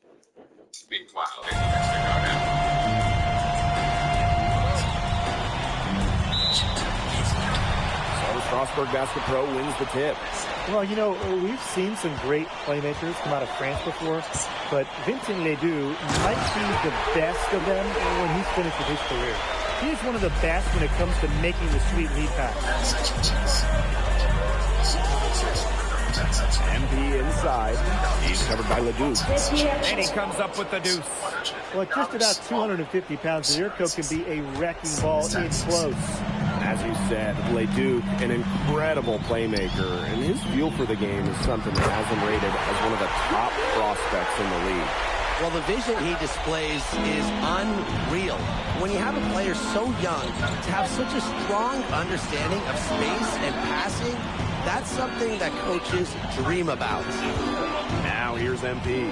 So Strasbourg Basket Pro wins the tip. Well, you know, we've seen some great playmakers come out of France before, but Vincent Ledoux might be the best of them when he's finished with his career. He is one of the best when it comes to making the sweet lead pass. MP inside. He's covered by Ledoux. And he comes up with the deuce. Well, at just about 250 pounds, Zirko can be a wrecking ball in close. As you said, Ledoux, an incredible playmaker, and his feel for the game is something that has him rated as one of the top prospects in the league. Well, the vision he displays is unreal. When you have a player so young, to have such a strong understanding of space and passing, that's something that coaches dream about. Now here's MP.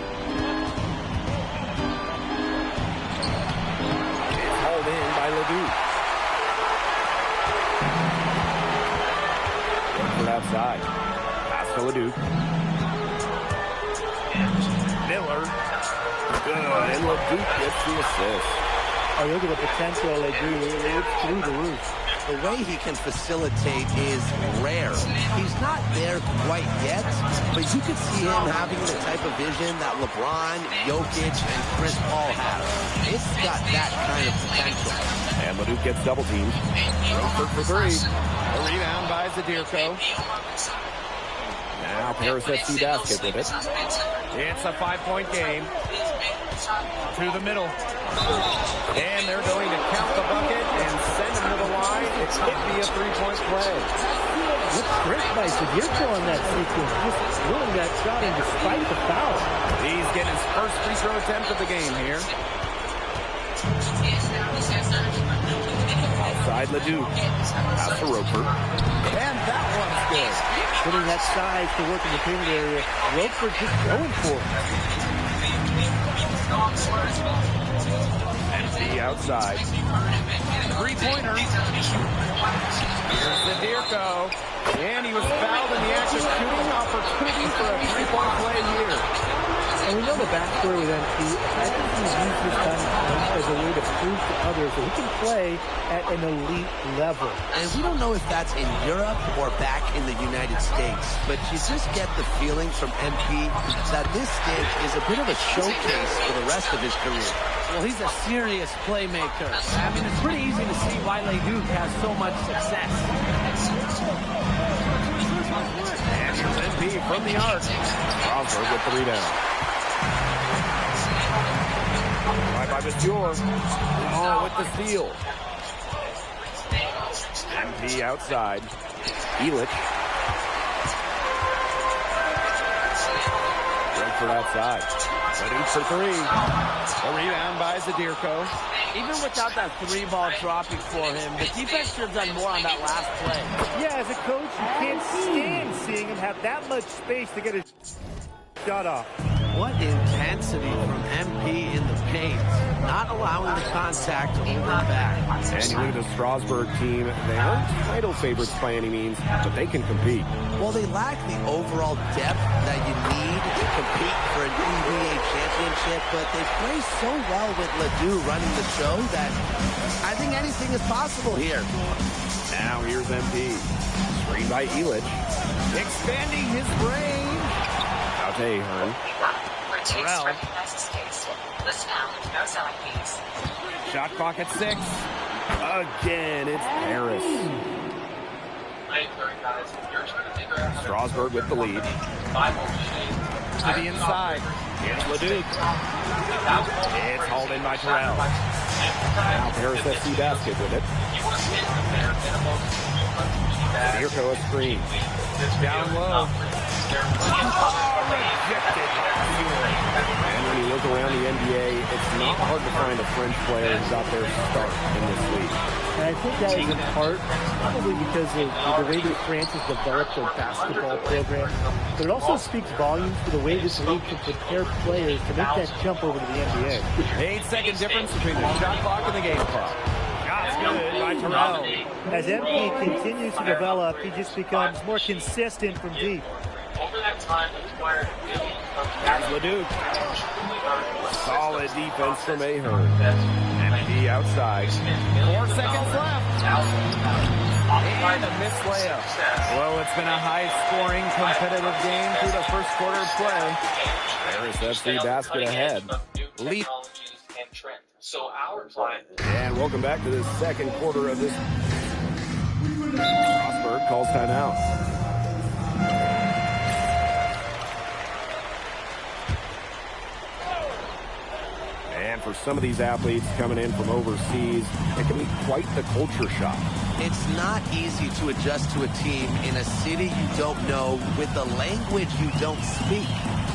It's hauled in by Ledoux. From outside. Pass to Ledoux. Miller. Good, and Ledoux gets the assist. Oh, look at the potential Ledoux. It's through the roof. The way he can facilitate is rare. He's not there quite yet, but you could see him having the type of vision that LeBron, Jokic, and Chris Paul have. It's got that kind of potential. And Ledoux gets double teamed. Roper for three. A rebound by Zadirko. Now Paris FC basket with it. It's a 5-point game. To the middle. And they're going to count the bucket and send him to the line. It could be a 3-point play. Looks great by Zadirko on that sequence. Just willing that shot in despite the foul. He's getting his first free throw attempt of the game here. Outside Ledoux. Pass to Roper. And that one's good. Putting that size to work in the painted area. Roper just going for it. MP outside. Three-pointer. Here's Zadirko. And he was fouled in the act of shooting. Opportunity for a 3-point play here. And we know the backstory with MP. I think he's used his time as a way to prove to others that he can play at an elite level. And we don't know if that's in Europe or back in the United States, but you just get the feeling from MP that this stage is a bit of a showcase for the rest of his career. Well, he's a serious playmaker. I mean, it's pretty easy to see why Ledoux has so much success. And here's MP from the arc. Strasbourg with the rebound. Right by Monsieur. Oh, with the steal. MP outside. Elitch. Right for that side. Ready for three. A rebound by Zadirko. Even without that 3-ball dropping for him, the defense should have done more on that last play. Yeah, as a coach, you can't stand seeing him have that much space to get his shot off. What intensity from MP in the paint, not allowing the contact to hold him back. And you look at the Strasbourg team, they aren't title favorites by any means, but they can compete. Well, they lack the overall depth that you need to compete for an NBA championship, but they play so well with Ledoux running the show that I think anything is possible here. Now here's MP. Screened by Elitch. Expanding his range. Out to Ahern. Terrell. Shot clock at 6. Again, it's Paris. Strasbourg with the lead. To the inside. Here's Ledoux. It's hauled in by Terrell. Now Paris FC basket with it. Zadirko a screen. Down low. Rejected. And when you look around the NBA, it's not hard to find a French player who's got their start in this league. And I think that is in part probably because of the way that France has developed their basketball program. But it also speaks volumes for the way this league can prepare players to make that jump over to the NBA. 8-second difference between the shot clock and the game clock. Shots good by Terrell. As MP continues to develop, he just becomes more consistent from deep. Here's Ledoux. Solid defense from Ahern. MP outside. 4 seconds left. And a missed layup. Well, it's been a high-scoring, competitive game through the first quarter of play. Paris FC basket ahead. Lead. And welcome back to the second quarter of this. Strasburg calls timeout. And for some of these athletes coming in from overseas, it can be quite the culture shock. It's not easy to adjust to a team in a city you don't know with a language you don't speak.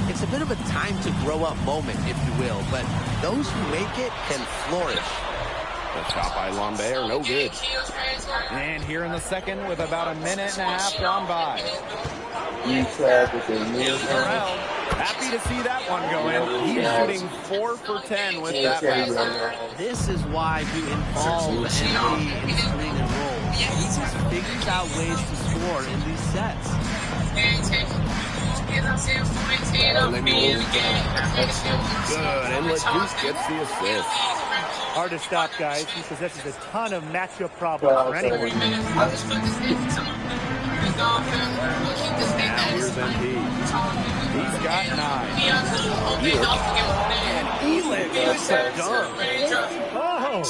It's a bit of a time to grow up moment, if you will, but those who make it can flourish. The shot by Lambert, no good. And here in the second with about a minute and a half gone by. Terrell, happy to see that one go in. He's shooting 4 for 10 with that basket. This is why we involve MP in screen and roll. He just figures out ways to score in these sets. Good, and Leduc gets the assist. Hard to stop, guys. He possesses a ton of matchup problems for anyone. Now here's MP. He's got 9. And Elick gets a dunk. Oh! And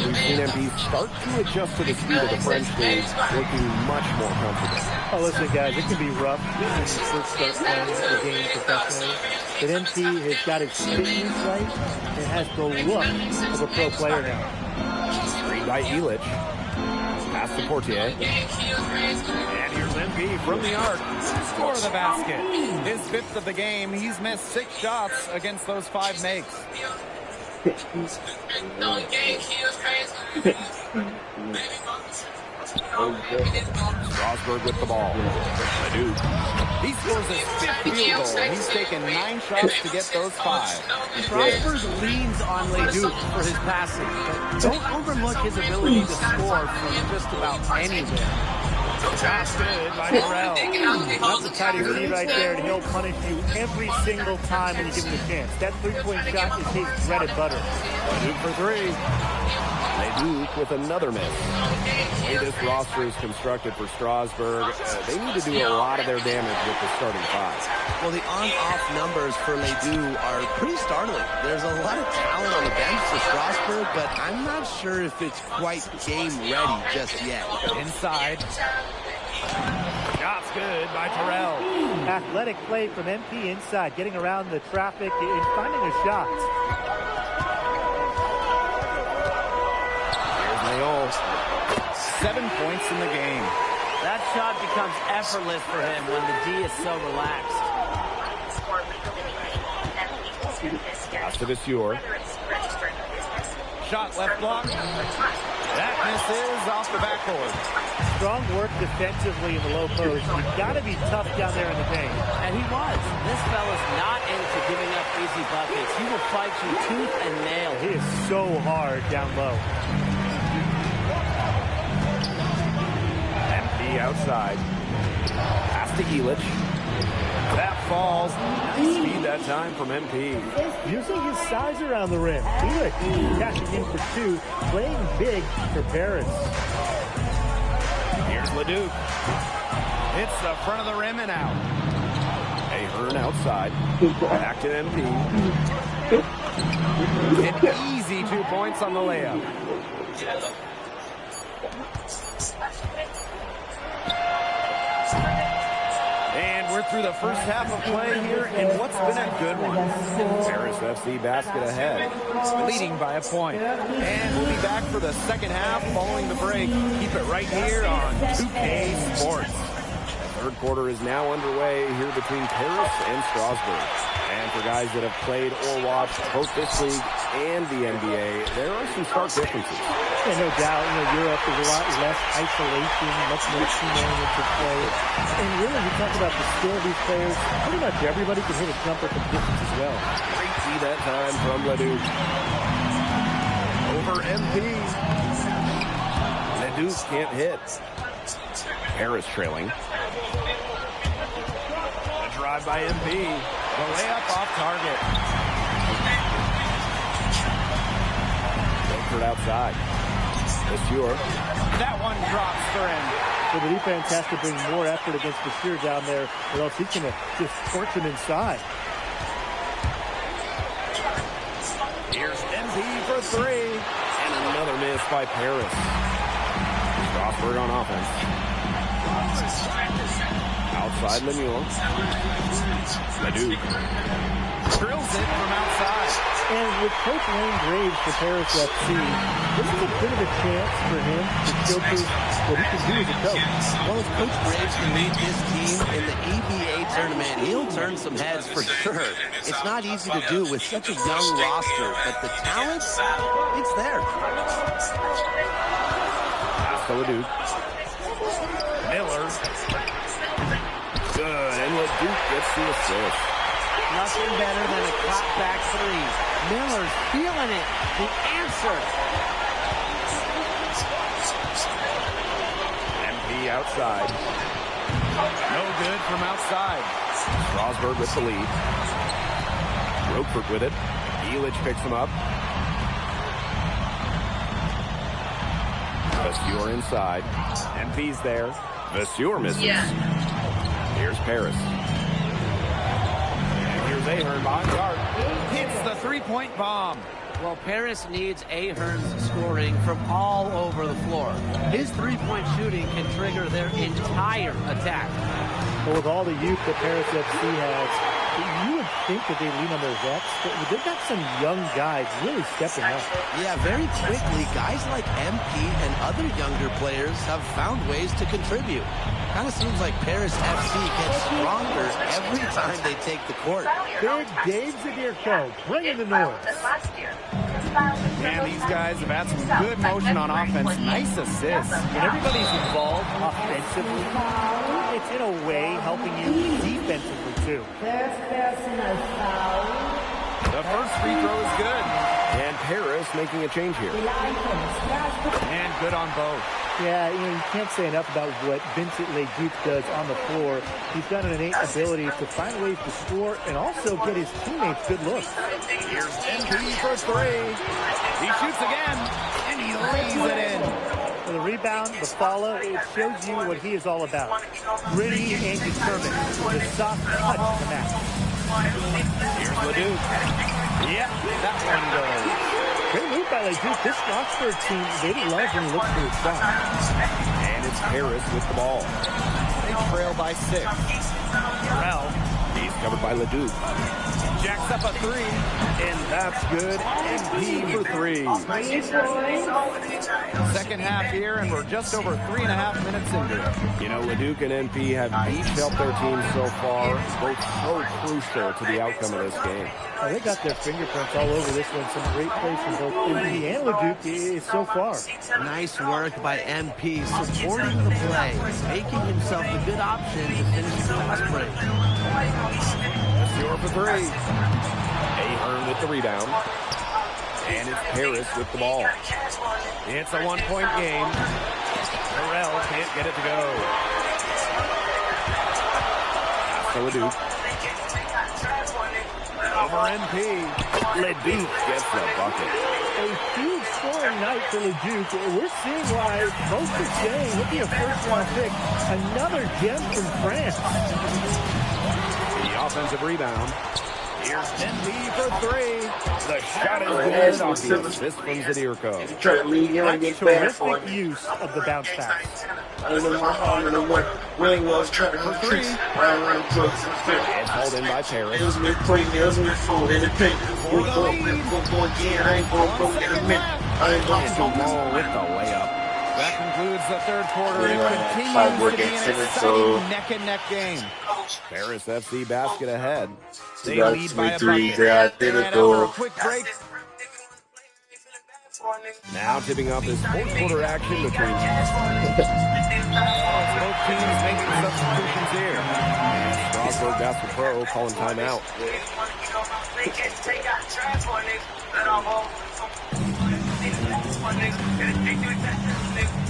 we've seen MP start to adjust to the speed of the French league, looking much more comfortable. Oh, listen, guys, it can be rough when you first start playing the game professionally. But MP has got his fitness right and has the look of a pro player now. Screen by Elick. Pass to Portier. And here's MP from the arc. Score the basket. His 5th of the game. He's missed 6 shots against those 5 makes. Strasburg with the ball. Leduc. He scores his 5th field goal. He's taken 9 shots to get those 5. Strasburg leans on Leduc for his passing, but don't overlook his ability to score from just about anywhere. That's good by Terrell. That's a tight lead right there, and he'll punish you every single time when you give him a chance. That three-point shot is his bread and butter. Leduc for 3. Leduc with another miss. The way this roster is constructed for Strasburg, they need to do a lot of their damage with the starting 5. Well, the on-off numbers for Ledoux are pretty startling. There's a lot of talent on the bench for Strasburg, but I'm not sure if it's quite game-ready just yet. Inside. Shot's good by Terrell. Athletic play from MP inside, getting around the traffic and finding a shot. Here's Mayol. 7 points in the game. That shot becomes effortless for him when the D is so relaxed. Pass to Vasseur. Shot left block. That misses off the backboard. Strong work defensively in the low post. You've got to be tough down there in the paint. And he was. This fella's not into giving up easy buckets. He will fight you tooth and nail. He is so hard down low. MP outside. Pass to Elick. That falls. Nice speed that time from MP. Using his size around the rim. Elick cashing in for 2, playing big for Paris. Here's Leduc. Hits the front of the rim and out. Ahern outside. Back to MP. An easy 2 points on the layup. And we're through the first half of play here in what's been a good one. Paris FC basket ahead. Leading by a point. And we'll be back for the second half following the break. Keep it right here on 2K Sports. Third quarter is now underway here between Paris and Strasburg. And for guys that have played or watched both this league and the NBA, there are some stark differences. Yeah, no doubt. Europe is a lot less isolation, much more team-oriented play. And really, we talk about the skill of these players. Pretty much everybody can hit a jumper from distance as well. Great see that time from Leduc. Over MP. Leduc can't hit. Paris trailing. The drive by MP. The layup off target. Langford outside. Vasseur. That one drops for him. So the defense has to bring more effort against Vasseur down there, or else he's going to just torch him inside. Here's MP for three. And another miss by Paris. Strasburg on offense. Outside Lemuel. Leduc. Drills it from outside. And with Coach Wayne Graves for Paris FC, this is a bit of a chance for him to showcase what he can do as a coach. Well, if Coach Graves can lead this team in the EVA tournament, he'll turn some heads for sure. It's not easy to do with such a young roster, but the talent, it's there. Pass to Leduc. Miller. Good, and Leduc gets the assist. Nothing better than a clap-back three. Miller's feeling it. The answer. MP outside. No good from outside. Strasburg with the lead. Roquefort with it. Elich picks him up. Vasseur inside. MP's there. Vasseur misses. Here's Paris. And here's Ahern behind the arc. Hits the three-point bomb. Well, Paris needs Ahern's scoring from all over the floor. His three-point shooting can trigger their entire attack. But with all the youth that Paris FC has, you would think that they lean on their vets, but they've got some young guys really stepping up. Yeah, very quickly, guys like MP and other younger players have found ways to contribute. Kind of seems like Paris FC gets stronger every time they take the court. Big Dave Zadirko, bringing the noise. Man, these guys have had some good motion on offense. Nice assists. When everybody's involved offensively, it's in a way helping you defensively too. The first free throw is good. And Paris making a change here. And good on both. Yeah, you can't say enough about what Vincent Leduc does on the floor. He's got an innate ability to find ways to score and also get his teammates good looks. Here's MP for three. He shoots again, and he lays it in. For the rebound, the follow, it shows you what he is all about. Gritty and determined. The soft touch of the match. Here's Leduc. Yep, that one goes. Great move by Leduc. This Strasburg team, they love when he looks for his shot. And it's Paris with the ball. They trail by 6. Terrell. He's covered by Leduc. Jacks up a three, and that's good. MP for three. Second half here, and we're just over 3.5 minutes into it. You know, Leduc and MP have each helped their teams so far. Both so crucial to the outcome of this game. Well, they got their fingerprints all over this one. Some great plays from both MP and Leduc so far. Nice work by MP, supporting the play, making himself a good option to finish the fast break. Vasseur for three. Ahern with the rebound. And it's Paris with the ball. It's a 1-point game. Terrell can't get it to go. Pass to Leduc. Over MP. Leduc gets the bucket. A huge scoring night for Leduc. We're seeing why most are saying, look at your first-round pick, another gem from France. The offensive rebound. Here's MP for three. The shot is good off the assist from Zadirko. Try to lead him and That's get bad for terrific him. use of the bounce pass. I don't know what Willie was trying to run tricks around drugs and film. And hauled in by Paris. It was me playing, it was me fool in the paint. We're going again. I ain't going to go in a minute. I ain't going to And go Jamal with the layup. That concludes the third quarter. It Yeah, continues five to more be games an in it, exciting so- neck-and-neck game. Paris FC basket ahead. They got lead by a 3 bucket. they are And after a identical. quick break, Now tipping off this fourth quarter action between both teams making substitutions here. and Strasburg Basket Pro calling timeout.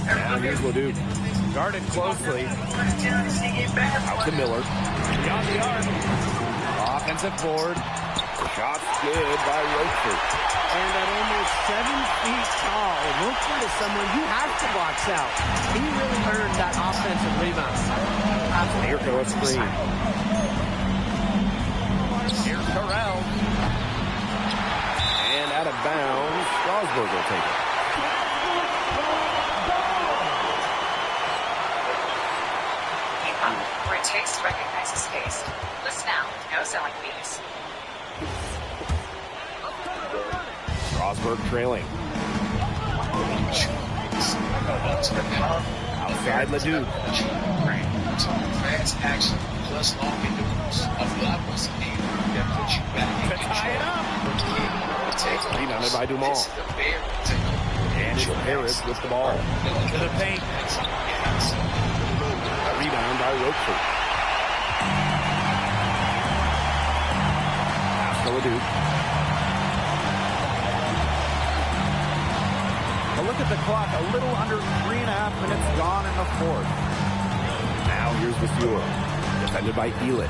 Now here's Leduc. Guarded closely. Out to Miller. Beyond the arc. Offensive board. Shot's good by Rochford. And at almost 7 feet tall, Rochford is someone you have to box out. He really earned that offensive rebound. Here goes a screen. Here's Terrell. And out of bounds, Strasburg will take it. Where taste recognizes taste. Listen now, no selling fees. Strasburg trailing. Outside Leduc. Fast action plus long endurance. A lot was needed that put you back in control. Rebounded by Dumas. And it's Harris with the ball. To the paint. Rebound by Rochford. Pass to Leduc. Look at the clock. A little under 3.5 minutes gone in the fourth. Now here's the Vasure. Defended by Elic.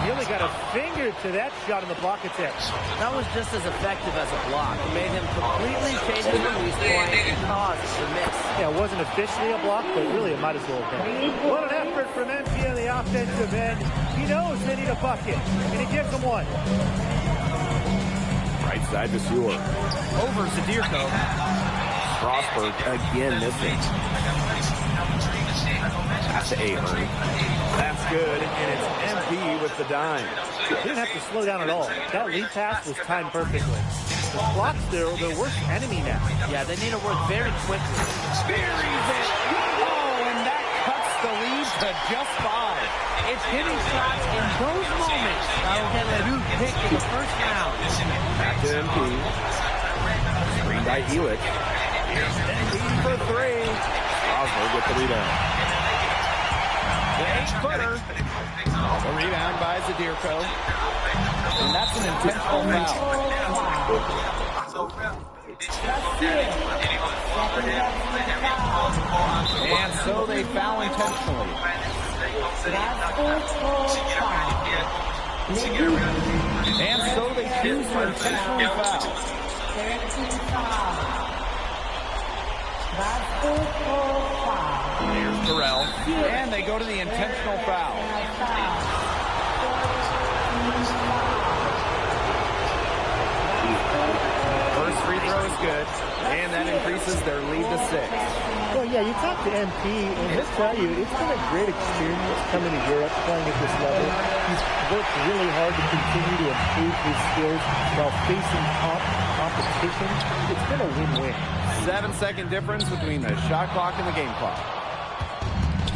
He only got a finger to that shot in the block attempt. That was just as effective as a block. It made him completely change his release point and caused the miss. Yeah, it wasn't officially a block, but really it might as well have been. What an effort from MP on the offensive end. He knows they need a bucket, and he gives them one. Right side Vasure. Over Zadirko. Strasburg again missing. Pass to Ahern. That's good, and it's MP with the dime. He didn't have to slow down at all. That lead pass was timed perfectly. The blocks, they're their worst enemy now. Yeah, they need to work very quickly. Buries it. Oh, and that cuts the lead to just 5. It's hitting shots in those moments that will get Leduc picked in the first round. Back to MP. Screen by Elic. Here's MP for 3. Strasburg with the rebound. The 8-footer. The rebound by Zadirko. And that's an intentional foul. And so they foul intentionally. And so they choose to intentionally foul. Here's Terrell. And they go to the intentional foul. First free throw is good. And that increases their lead to 6. Well, yeah, you talk to MP, and he'll tell you it's been a great experience coming to Europe, playing at this level. He's worked really hard to continue to improve his skills while facing competition. It's been a win-win. 7-second difference between the shot clock and the game clock.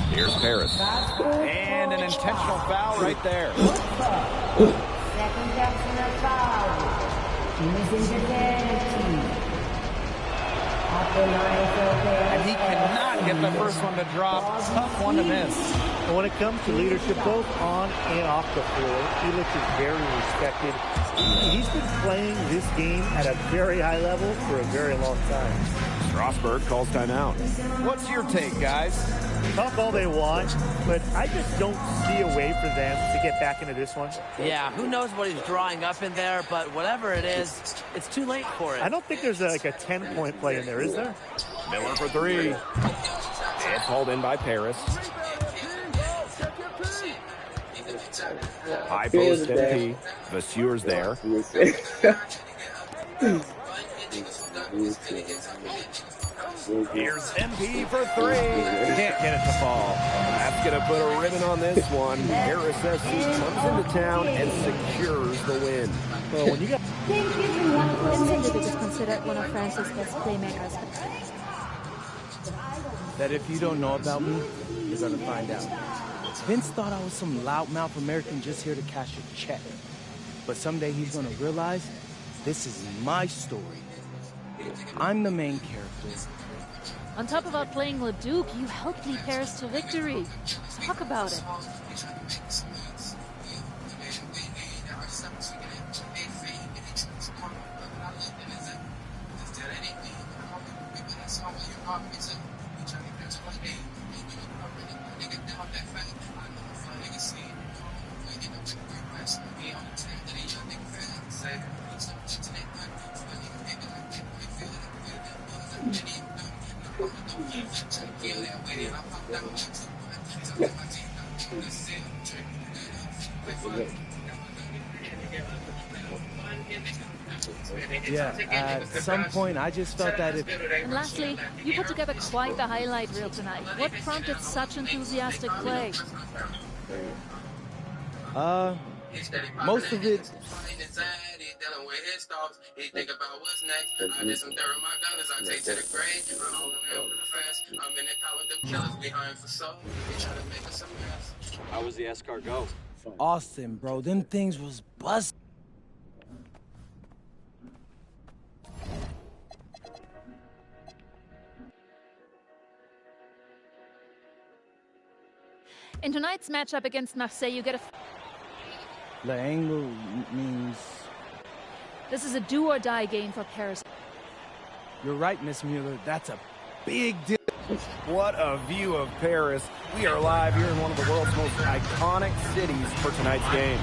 Here's Paris. And an intentional foul right there. Second personal foul. Using the penalty. And he cannot get the first one to drop. Tough one to miss. And when it comes to leadership, both on and off the floor, Elic is very respected. He's been playing this game at a very high level for a very long time. Strasburg calls timeout. What's your take, guys? Talk all they want, but I just don't see a way for them to get back into this one. Yeah, who knows what he's drawing up in there, but whatever it is, it's too late for it. I don't think there's like a 10-point play in there, is there? Miller for 3. And called in by Paris. High post MP. Vasure's there. Here's MP for 3. Can't get it to fall. That's going to put a ribbon on this one. Harris SC comes into town and secures the win. Well, when you got... Vincent is considered one of France's best playmakers. That if you don't know about me, you're gonna find out. Vince thought I was some loudmouth American just here to cash a check. But someday he's gonna realize this is my story. I'm the main character. On top of outplaying Leduc, you helped lead Paris to victory. Talk about it. Yeah, at some point I just felt that if... And lastly, you put together quite the highlight reel tonight. What prompted such enthusiastic play? Most of it... How was the escargot? Austin, bro, them things was bust. In tonight's matchup against Marseille, you get a... The angle means... This is a do-or-die game for Paris. You're right, Miss Mueller. That's a big deal. What a view of Paris. We are live here in one of the world's most iconic cities for tonight's game.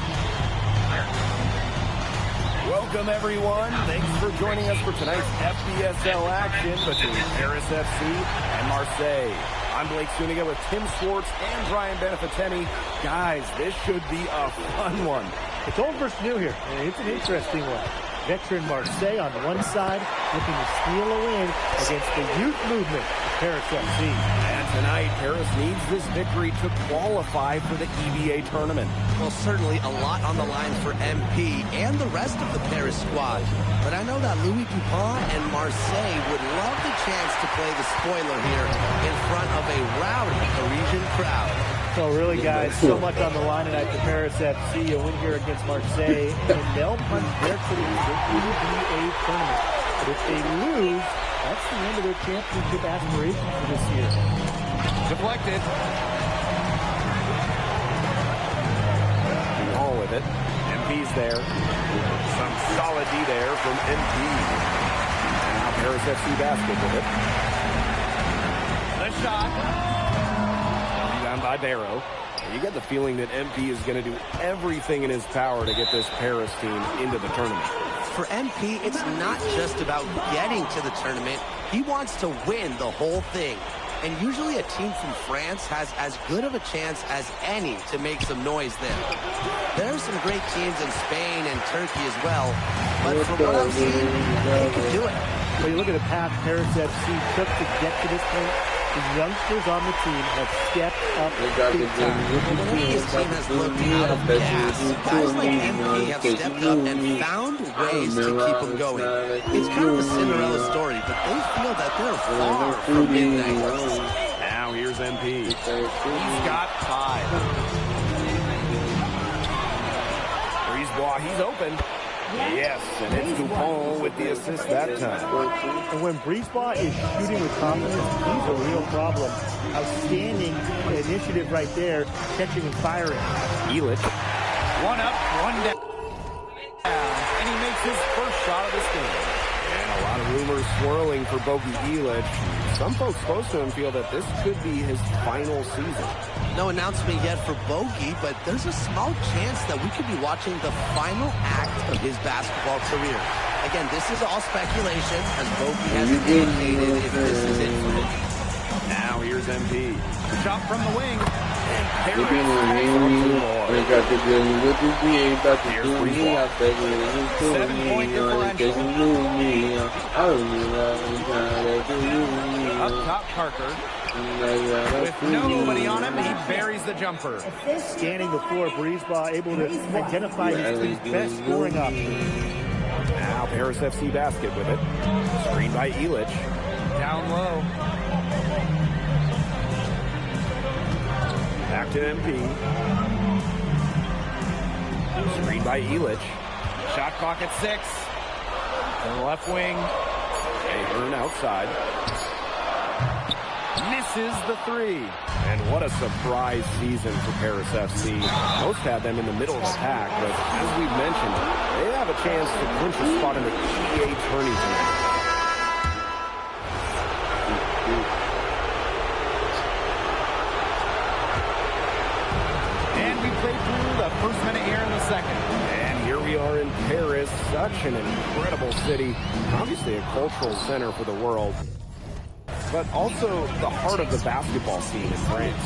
Welcome, everyone. Thanks for joining us for tonight's FBSL action between Paris FC and Marseille. I'm Blake Zuniga with Tim Swartz and Brian Benefiteni. Guys, this should be a fun one. It's old versus new here, and it's an interesting one. Veteran Marseille on one side, looking to steal a win against the youth movement of Paris FC. And tonight, Paris needs this victory to qualify for the EVA tournament. Well, certainly a lot on the line for MP and the rest of the Paris squad. But I know that Louis Dupont and Marseille would love the chance to play the spoiler here in front of a rowdy Parisian crowd. So really, guys, so much on the line tonight for Paris FC. A win here against Marseille, and they'll punch their ticket to the EVA tournament. But if they lose, that's the end of their championship aspirations for this year. Deflected. All with it. MP's there. Some solid D there from MP. Now Paris FC basket with it. The shot. Rebound by Barrow. You get the feeling that MP is going to do everything in his power to get this Paris team into the tournament. For MP, it's not just about getting to the tournament. He wants to win the whole thing. And usually a team from France has as good of a chance as any to make some noise there. There are some great teams in Spain and Turkey as well, but from what I've seen, they can do it. When you look at the path Paris FC took to get to this point, the youngsters on the team have stepped up big time. This team has looked out of gas. Guys like MP have stepped up and found ways to keep them going. It's kind of a Cinderella story, but they feel that they're far from midnight. Now here's MP. He's got 5. Brisebois, he's open. Yes, and it's Dupont with the assist that time. And when Brisebois is shooting with confidence, he's a real problem. Outstanding initiative right there, catching and firing. Illich. 1 up, 1 down. And he makes his first shot of this game. And a lot of rumors swirling for Bogi Illich. Some folks close to him feel that this could be his final season. No announcement yet for Bogi, but there's a small chance that we could be watching the final act of his basketball career. Again, this is all speculation, as Bogi hasn't indicated if this is it for him. Now here's MP. Shot from the wing. And Here's Brisebois. 7-point differential. Up top, Parker. With nobody on him, he buries the jumper. Scanning the floor, Brisebois able to identify his team's best scoring option. Now Paris FC basket with it. Screen by Illich. Down low. Back to MP. Screen by Illich. Shot clock at 6. To the left wing. Ahern outside. Misses the 3. And what a surprise season for Paris FC. Most had them in the middle of the pack, but as we've mentioned, they have a chance to clinch a spot in the EVA tourney tonight. And we played through the first minute here in the second. And here we are in Paris, such an incredible city. Obviously a cultural center for the world. but also the heart of the basketball scene in France.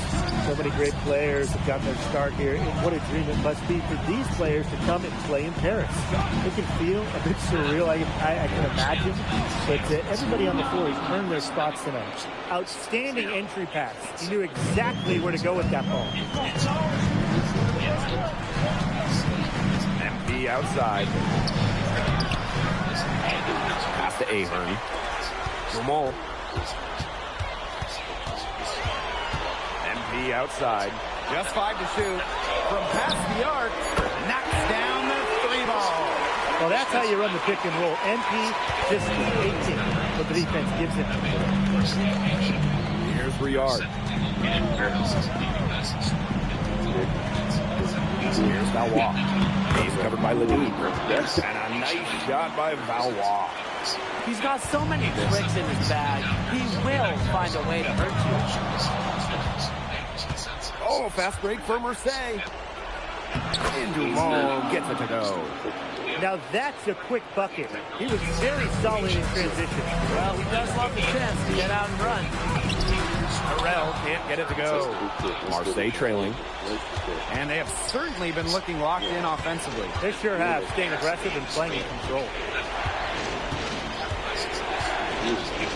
So many great players have gotten their start here, and what a dream it must be for these players to come and play in Paris. It can feel a bit surreal, I can imagine, but everybody on the floor has earned their spots tonight. Outstanding entry pass. He knew exactly where to go with that ball. MP outside. Pass to Ahern. Dumont. MP outside. Just 5 to shoot. From past the arc, knocks down the 3-ball. Well, that's how you run the pick and roll. MP just hates what the defense gives him. Here's Riard. Here's Valois. He's covered by Ledoux. And a nice shot by Valois. He's got so many tricks in his bag. He will find a way to hurt you. Oh, fast break for Marseille. And Dumont gets it to go. Now that's a quick bucket. He was very solid in transition. Well, he does love the chance to get out and run. Harrell can't get it to go. Marseille trailing. And they have certainly been looking locked in offensively. They sure have, staying aggressive and playing in control.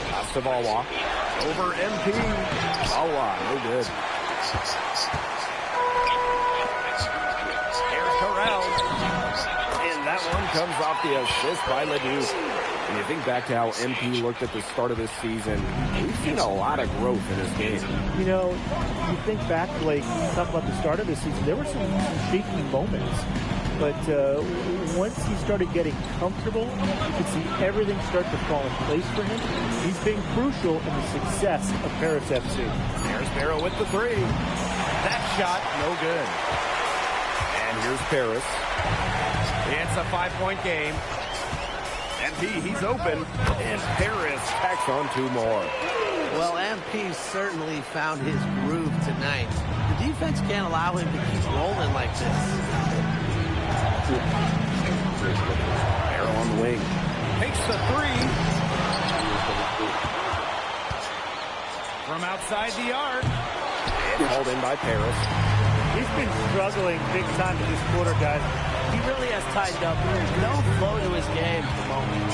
Pass to Valois. Over MP. Valois, no good. Here's Harrell. And that one comes off the assist by Ledoux. When you think back to how MP looked at the start of this season, we've seen a lot of growth in his game. You know, you think back, like, talk about the start of this season, there were some shaky moments. But once he started getting comfortable, you could see everything start to fall in place for him. He's been crucial in the success of Paris FC. There's Barrow with the 3. That shot, no good. And here's Paris. It's a 5-point game. MP, he's open. And Paris tacks on 2 more. Well, MP certainly found his groove tonight. The defense can't allow him to keep rolling like this. Barrow on the wing. Takes the 3. From outside the arc. And hauled in by Paris. He's been struggling big time in this quarter, guys. He really has tightened up. There's no flow to his game at the moment.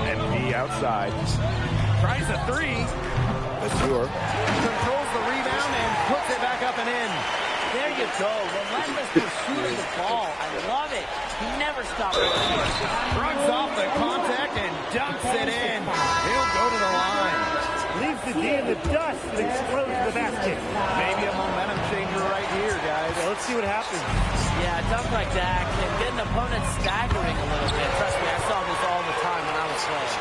MP outside. Tries a 3. Assure. Controls the rebound and puts it back up and in. There you go. Relentless pursuit of the ball. I love it. He never stopped. Shrugs off the contact and dumps it in. He'll go to the line. Leaves the D in the dust and explodes the basket. Maybe a momentum changer right here, guys. Well, let's see what happens. Yeah, a dunk like that can get an opponent staggering a little bit. Trust me, I saw this all the time when I was playing.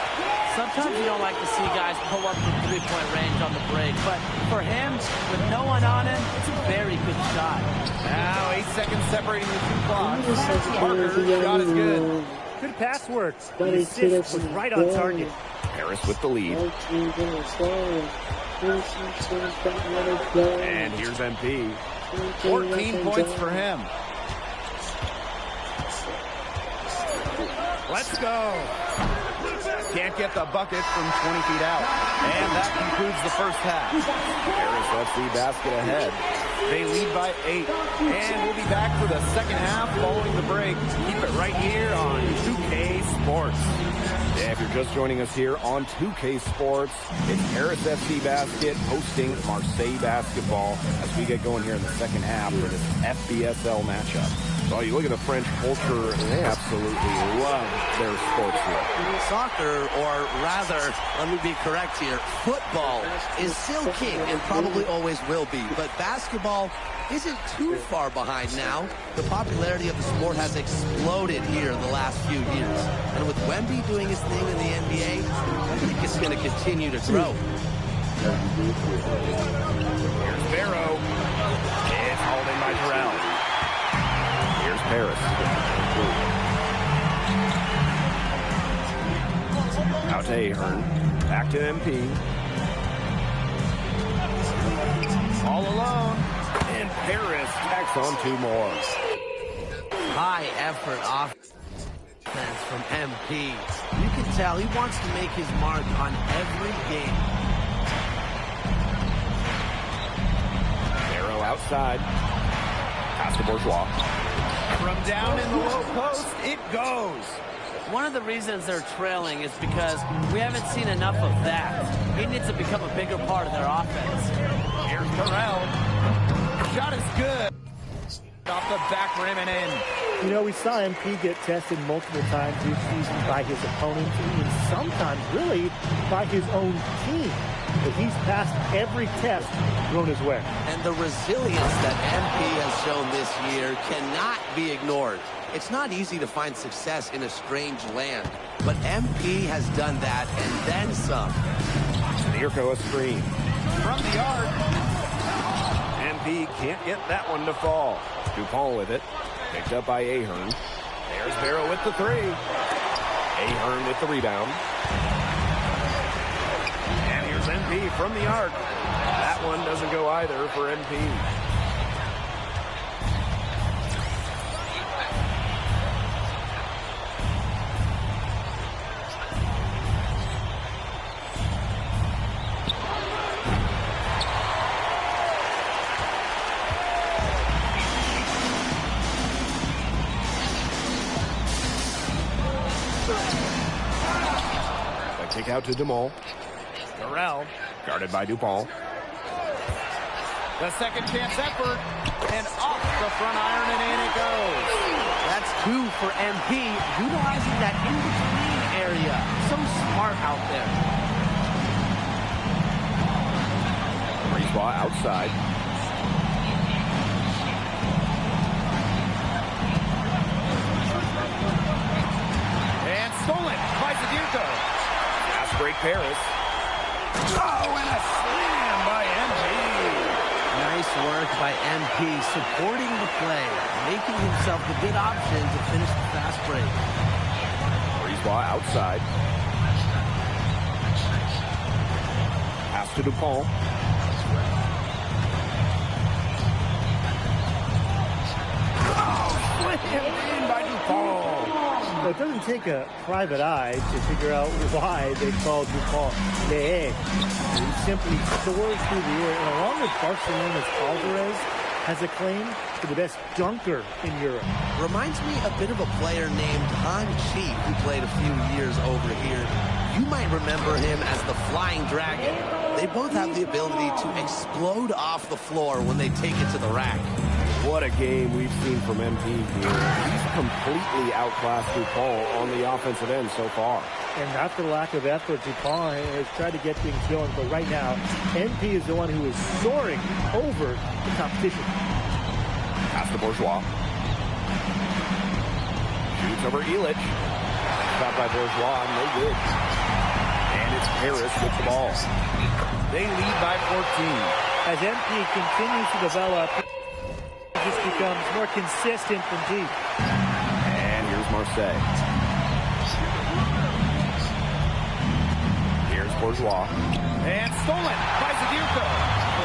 Sometimes you don't like to see guys pull up from 3-point range on the break, but for him, with no one on him, it's a very good shot. Now 8 seconds separating the 2 blocks. Parker's shot is good. Good pass work. The assist was right on target. Paris with the lead. And here's MP. 14 points for him. Let's go. Can't get the bucket from 20 feet out. And that concludes the first half. Paris FC basket ahead. They lead by 8. And we'll be back for the second half following the break. Keep it right here on 2K Sports. Yeah, if you're just joining us here on 2K Sports, it's Paris FC Basket hosting Marseille Basketball as we get going here in the second half for this FBSL matchup. So you look at the French culture, and they absolutely love their sports here. Soccer, or rather, let me be correct here, football is still king and probably always will be. But basketball isn't too far behind now. The popularity of the sport has exploded here in the last few years. And with Wemby doing his thing in the NBA, I think it's going to continue to grow. Here's Barrow. It's hauled in by Terrell. Here's Paris. Out to Ahern. Back to MP. All alone. And Paris tacks on 2 more. High effort off. offense from MP. You can tell he wants to make his mark on every game. Barrow outside. Pass to Bourgeois. From down in the low post, it goes. One of the reasons they're trailing is because we haven't seen enough of that. He needs to become a bigger part of their offense. Here's Terrell. Shot is good. Off the back rim and in. You know, we saw MP get tested multiple times this season by his opponents and sometimes really by his own team. But he's passed every test thrown his way. And the resilience that MP has shown this year cannot be ignored. It's not easy to find success in a strange land, but MP has done that and then some. Mirko a screen. From the arc. MP can't get that one to fall. DuPont with it. Picked up by Ahern. There's Barrow with the three. Ahern with the rebound. And here's MP from the arc. That one doesn't go either for MP. Kick out to DeMol. Terrell. Guarded by DuPont. The second chance effort. And off the front iron and in it goes. That's two for MP, utilizing that in-between area. So smart out there. Breezeball outside. And stolen by Zadiuko. Break Paris. Oh, and a slam by MP. Nice work by MP, supporting the play, making himself the good option to finish the fast break. Breezeball outside. Pass to DuPont. Oh, slammed in by DuPont. So it doesn't take a private eye to figure out why they called DuPont the egg. He simply soars through the air, and along with Barcelona's Alvarez, has a claim to the best dunker in Europe. Reminds me a bit of a player named Han Chi, who played a few years over here. You might remember him as the Flying Dragon. They both have the ability to explode off the floor when they take it to the rack. What a game we've seen from MP here. He's completely outclassed DuPont on the offensive end so far. And not for lack of effort, DuPont has tried to get things going, but right now, MP is the one who is soaring over the competition. Pass to Bourgeois. Shoots over Illich. Shot by Bourgeois, no good. And it's Paris with the ball. They lead by 14. As MP continues to develop, just becomes more consistent from deep. And here's Marseille. Here's Bourgeois. And stolen by Zadiuko.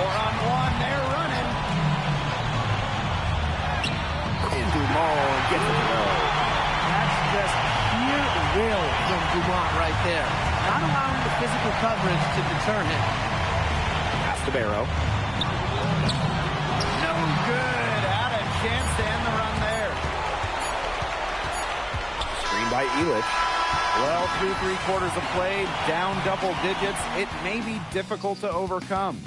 4-on-1, they're running. And Dumont gets it to go. That's just pure will from Dumont right there. Not allowing the physical coverage to deter him. Pass to Barrow. No good. Chance to end the run there. Screen by Illich. Well, through 3/4 of play, down double digits. It may be difficult to overcome.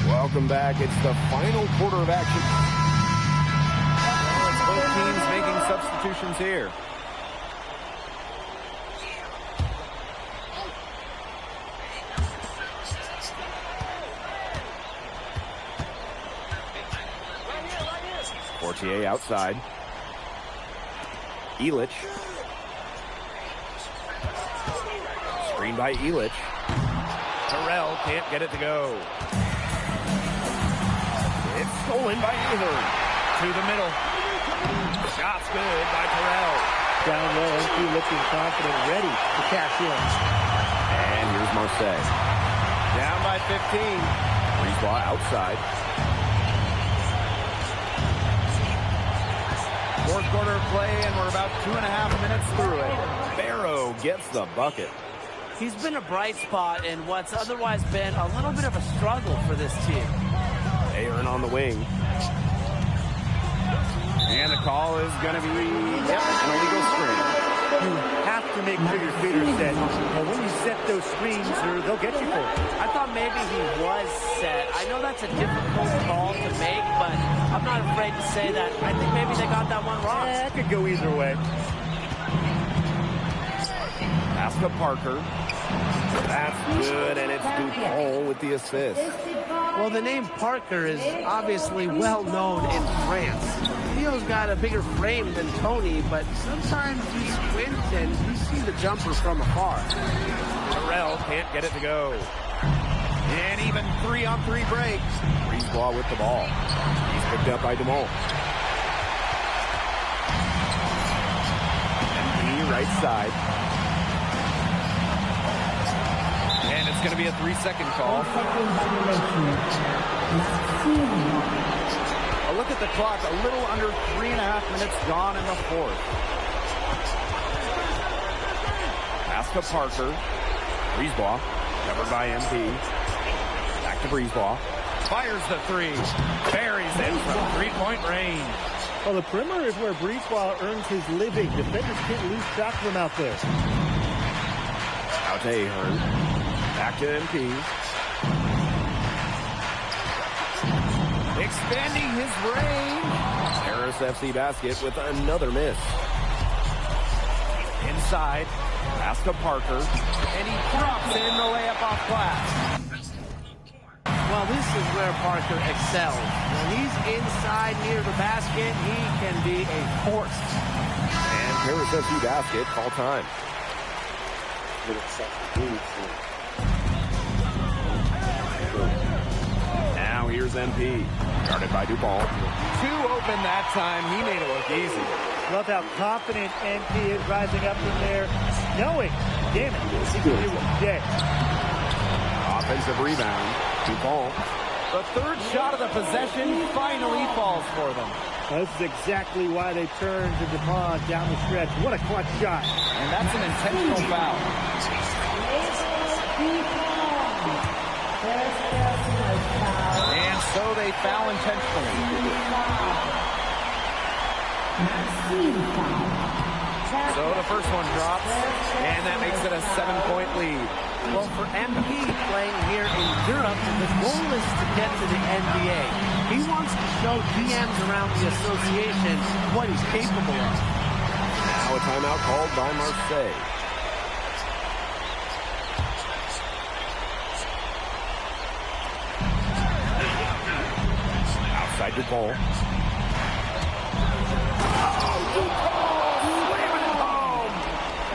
Welcome back. It's the final quarter of action. Well, it's both teams making substitutions here. Fortier outside. Illich. Screen by Illich. Terrell can't get it to go. It's stolen by Ahern. To the middle. Shot's good by Terrell. Down low, MP looking confident, ready to cash in. And here's Marseille. Down by 15. Breezeball outside. Fourth quarter of play, and we're about 2.5 minutes through it. Barrow gets the bucket. He's been a bright spot in what's otherwise been a little bit of a struggle for this team. Aaron on the wing. And the call is going to be an illegal screen. You have to make sure your feet are set. And when you set those screens, they'll get you for it. I thought maybe he was set. I know that's a difficult call to make, but I'm not afraid to say that. I think maybe they got that one wrong. That could go either way. Pass to Parker. That's good, and it's Dupont with the assist. Well, the name Parker is obviously well known in France. Theo's got a bigger frame than Tony, but sometimes you squint and you see the jumper from afar. Terrell can't get it to go. And even 3-on-3 breaks. Brisebois with the ball. He's picked up by Dumont. MP right side. And it's going to be a 3-second call. A look at the clock, a little under 3.5 minutes gone in the fourth. Pass to Parker. Brisebois, covered by MP. Back to Brisebois. Fires the three. Buries it from three-point range. Well, the perimeter is where Brisebois earns his living. Defenders can't lose track of him out there. Out to Ahern. Back to MP. Expanding his range. Harris FC basket with another miss. Inside. Pass to Parker. And he drops in the layup off glass. Well, this is where Parker excels. When he's inside near the basket, he can be a force. And Harris FC basket, call time. Now here's MP. Guarded by Dupont. Two open that time. He made it look easy. Love how confident MP is rising up from there, knowing, damn it, he can do it today. Offensive rebound. Dupont. The third shot of the possession finally falls for them. Well, this is exactly why they turned to Dupont down the stretch. What a clutch shot. And that's an intentional foul. And so they foul intentionally. So the first one drops, and that makes it a 7-point lead. Well, for MP playing here in Europe, the goal is to get to the NBA. He wants to show GMs around the association what he's capable of. Now a timeout called by Marseille. Outside Dupont.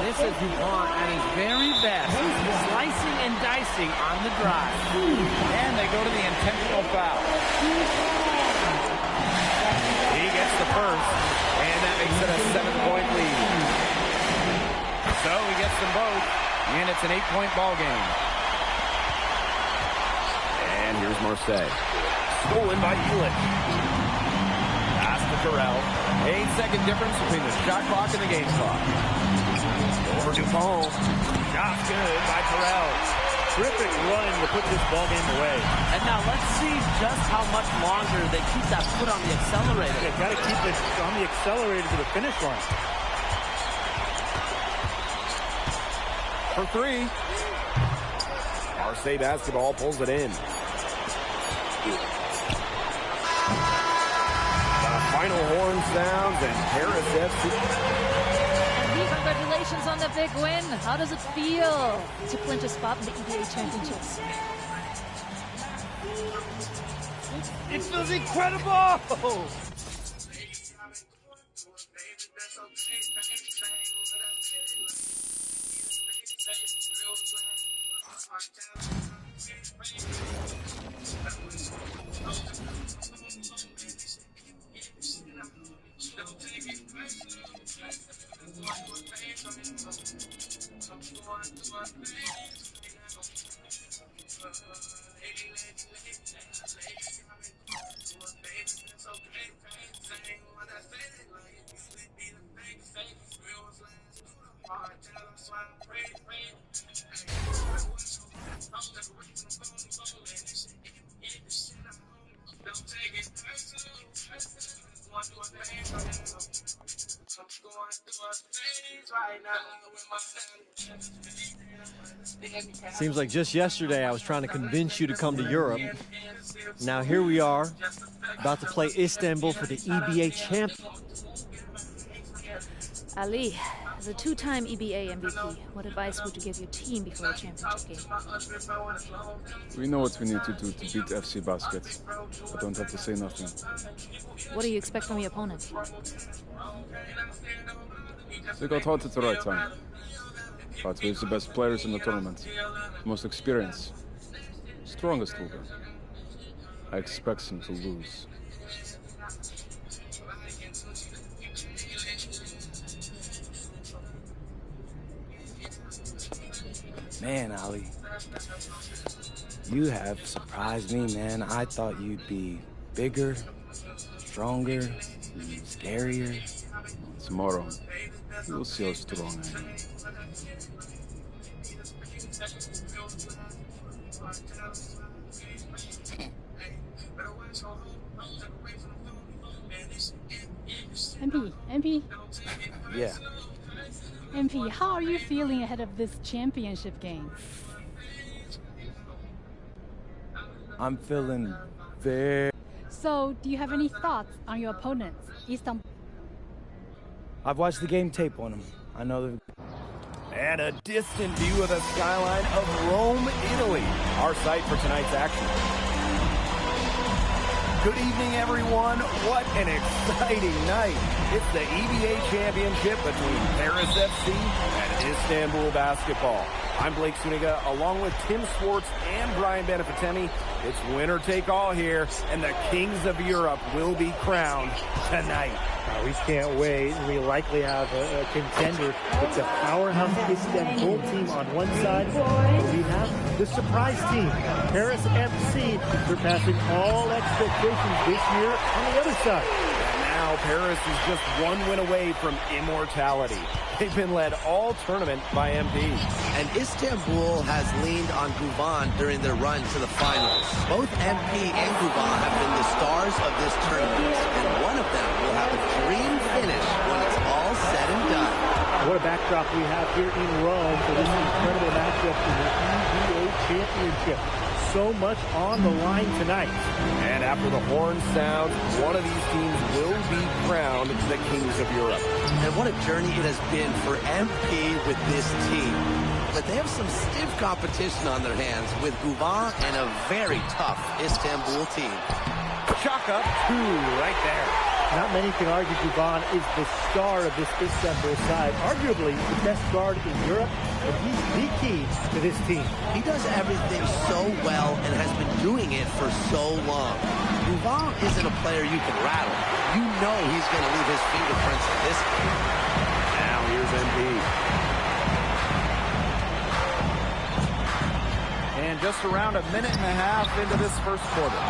This is Dupont at his very best, slicing and dicing on the drive. And they go to the intentional foul. He gets the first, and that makes it a 7-point lead. So he gets them both, and it's an 8-point ball game. And here's Marseille. Stolen by Ulick. Pass to Terrell. 8-second difference between the shot clock and the game clock. Over Dupont. Shot good by Terrell. Terrific run to put this ball game away. And now let's see just how much longer they keep that foot on the accelerator. They've got to keep it on the accelerator to the finish line. For three. Marseille basketball pulls it in. The final horn sounds, and Harris FC. Congratulations on the big win. How does it feel to clinch a spot in the EBA Championships? It feels incredible! Seems like just yesterday I was trying to convince you to come to Europe. Now here we are, about to play Istanbul for the EBA champion. Ali, as a two-time EBA MVP, what advice would you give your team before the championship game? We know what we need to do to beat FC Basket. I don't have to say nothing. What do you expect from your opponent? They got hot at the right time. But we have the best players in the tournament, most experienced, strongest Luka. I expect him to lose. Man, Ali, you have surprised me, man. I thought you'd be bigger, stronger, scarier. Tomorrow, you'll see how strong I am. MP. Yeah. MP, how are you feeling ahead of this championship game? I'm feeling very... So, do you have any thoughts on your opponents, Istanbul? I've watched the game tape on them. I know they're... And a distant view of the skyline of Rome, Italy, our site for tonight's action. Good evening, everyone. What an exciting night. It's the EBA championship between Paris FC and Istanbul basketball. I'm Blake Suniga, along with Tim Swartz and Brian Benefitemi. It's winner take all here, and the kings of Europe will be crowned tonight. We can't wait. We likely have a contender. It's a powerhouse Istanbul team on one side. We have the surprise team, Paris FC, surpassing all expectations this year on the other side. And now Paris is just one win away from immortality. They've been led all tournament by MP. And Istanbul has leaned on Guvan during their run to the finals. Both MP and Guvan have been the stars of this tournament, and one of them will have a dream finish when it's all said and done. What a backdrop we have here in Rome for this incredible matchup in the EBA Championship. So much on the line tonight. And after the horn sounds, one of these teams will be crowned the kings of Europe. And what a journey it has been for MP with this team. But they have some stiff competition on their hands with Guvan and a very tough Istanbul team. Chaka, two right there. Not many can argue Guvan is the star of this Istanbul side. Arguably the best guard in Europe, and he's the key to this team. He does everything so well and has been doing it for so long. Guvan isn't a player you can rattle. You know he's going to leave his fingerprints in this game. Now here's MP. And just around a minute and a half into this first quarter.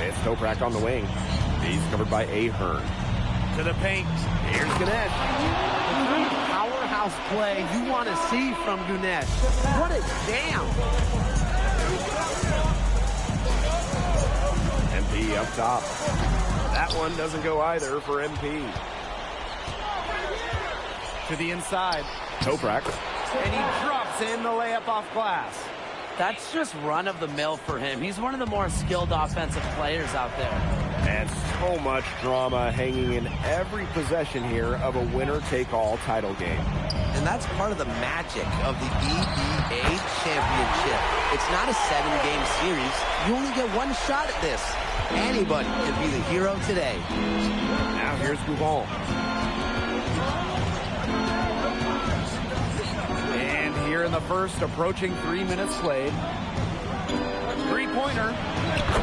It's Toprak on the wing. He's covered by Ahern. To the paint. Here's Ganesh. The kind of powerhouse play you want to see from Ganesh. What a jam. MP up top. That one doesn't go either for MP. To the inside. Toprak. And he drops in the layup off glass. That's just run-of-the-mill for him. He's one of the more skilled offensive players out there. And so much drama hanging in every possession here of a winner-take-all title game. And that's part of the magic of the EBA Championship. It's not a 7-game series. You only get one shot at this. Anybody can be the hero today. Now here's Guvan. Here in the first, approaching 3 minutes played. Three-pointer.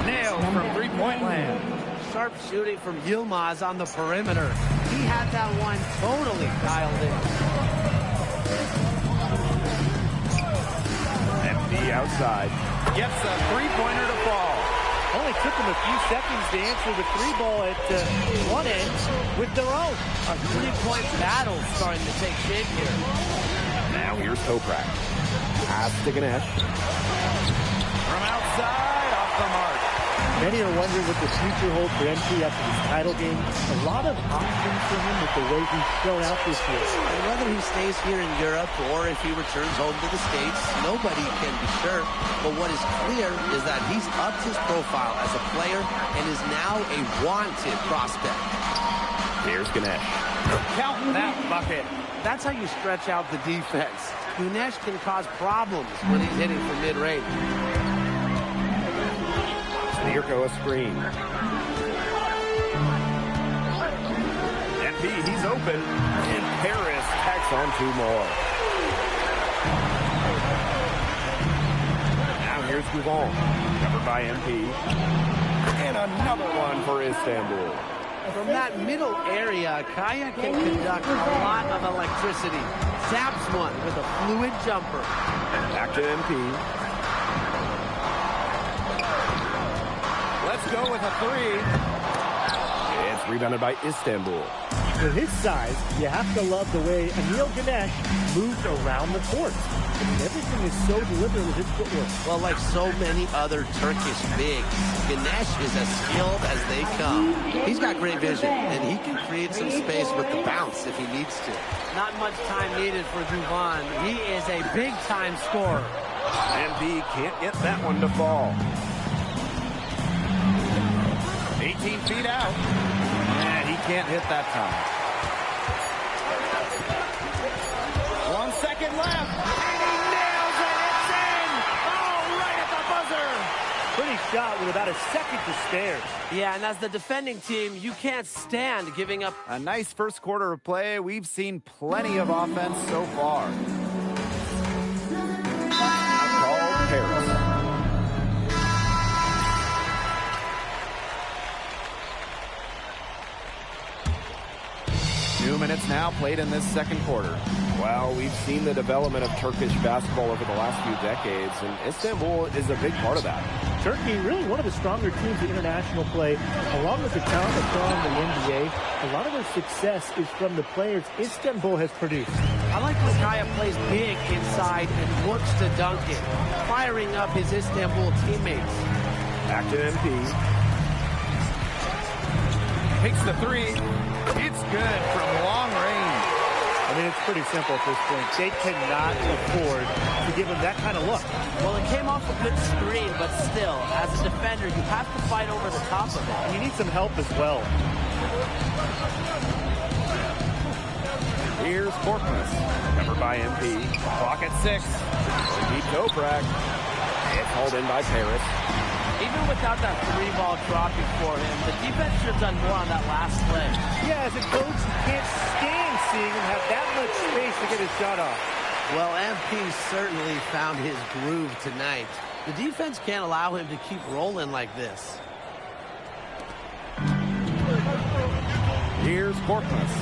Nailed from three-point land. Sharp shooting from Yilmaz on the perimeter. He had that one totally dialed in. MP outside. Gets a three-pointer to fall. Only took them a few seconds to answer the three ball at one end with their own. A three-point battle starting to take shape here. Now here's Toprak. Pass to Ganesh. From outside, off the mark. Many are wondering what the future holds for MP after this title game. A lot of options for him with the way he's shown out this year. And whether he stays here in Europe or if he returns home to the States, nobody can be sure. But what is clear is that he's upped his profile as a player and is now a wanted prospect. Here's Ganesh. Count that bucket. That's how you stretch out the defense. Ganesh can cause problems when he's hitting from mid-range. Mirko a screen. MP, he's open. And Paris tacks on 2 more. Now here's Goujon. Covered by MP. And another one for Istanbul. From that middle area, Kaya can conduct a lot of electricity. Zaps one with a fluid jumper. Back to MP. Let's go with a 3. It's rebounded by Istanbul. For his size, you have to love the way Anil Ganesh moves around the court. I mean, everything is so deliberate with his footwork. Well, like so many other Turkish bigs, Ganesh is as skilled as they come. He's got great vision, and he can create some space with the bounce if he needs to. Not much time needed for Goujon. He is a big-time scorer. MP can't get that one to fall. 18 feet out. And he can't hit that time. 1 second left. And he nails it. It's in. Oh, right at the buzzer. Pretty shot with about a second to spare. Yeah, and as the defending team, you can't stand giving up. A nice first quarter of play. We've seen plenty of offense so far. Call Paris. Minutes now played in this second quarter. Well, we've seen the development of Turkish basketball over the last few decades, and Istanbul is a big part of that. Turkey, really one of the stronger teams in international play, along with the talent that's on the NBA. A lot of their success is from the players Istanbul has produced. I like when Kaya plays big inside and works to dunk it, firing up his Istanbul teammates. Back to MP. Takes the 3. It's good from long range. I mean, it's pretty simple at this point. They cannot afford to give him that kind of look. Well, it came off a good screen, but still, as a defender, you have to fight over the top of it. And you need some help as well. Here's Korkmaz, covered by MP. Clock at 6. Deep Toprak. It's hauled in by Paris. Even without that 3-ball drop before him, the defense should have done more on that last play. Yeah, as a coach, you can't stand seeing him have that much space to get his shot off. Well, MP certainly found his groove tonight. The defense can't allow him to keep rolling like this. Here's Korkmaz.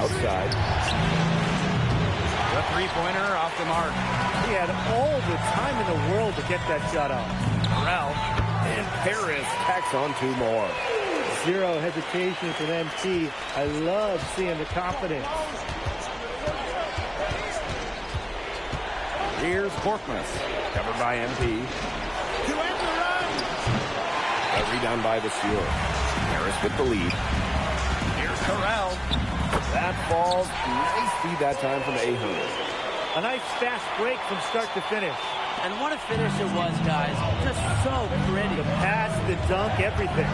Outside. The 3-pointer off the mark. He had all the time in the world to get that shot off. Terrell and Paris tacks on 2 more. Zero hesitation from MP. I love seeing the confidence. Here's Korkmaz, covered by MP. To end the run. A rebound by Vasseur. Paris with the lead. Here's Terrell. That falls. Nice feed that time from Ahern. A nice fast break from start to finish. And what a finish it was, guys. Just so pretty. The pass, the dunk, everything.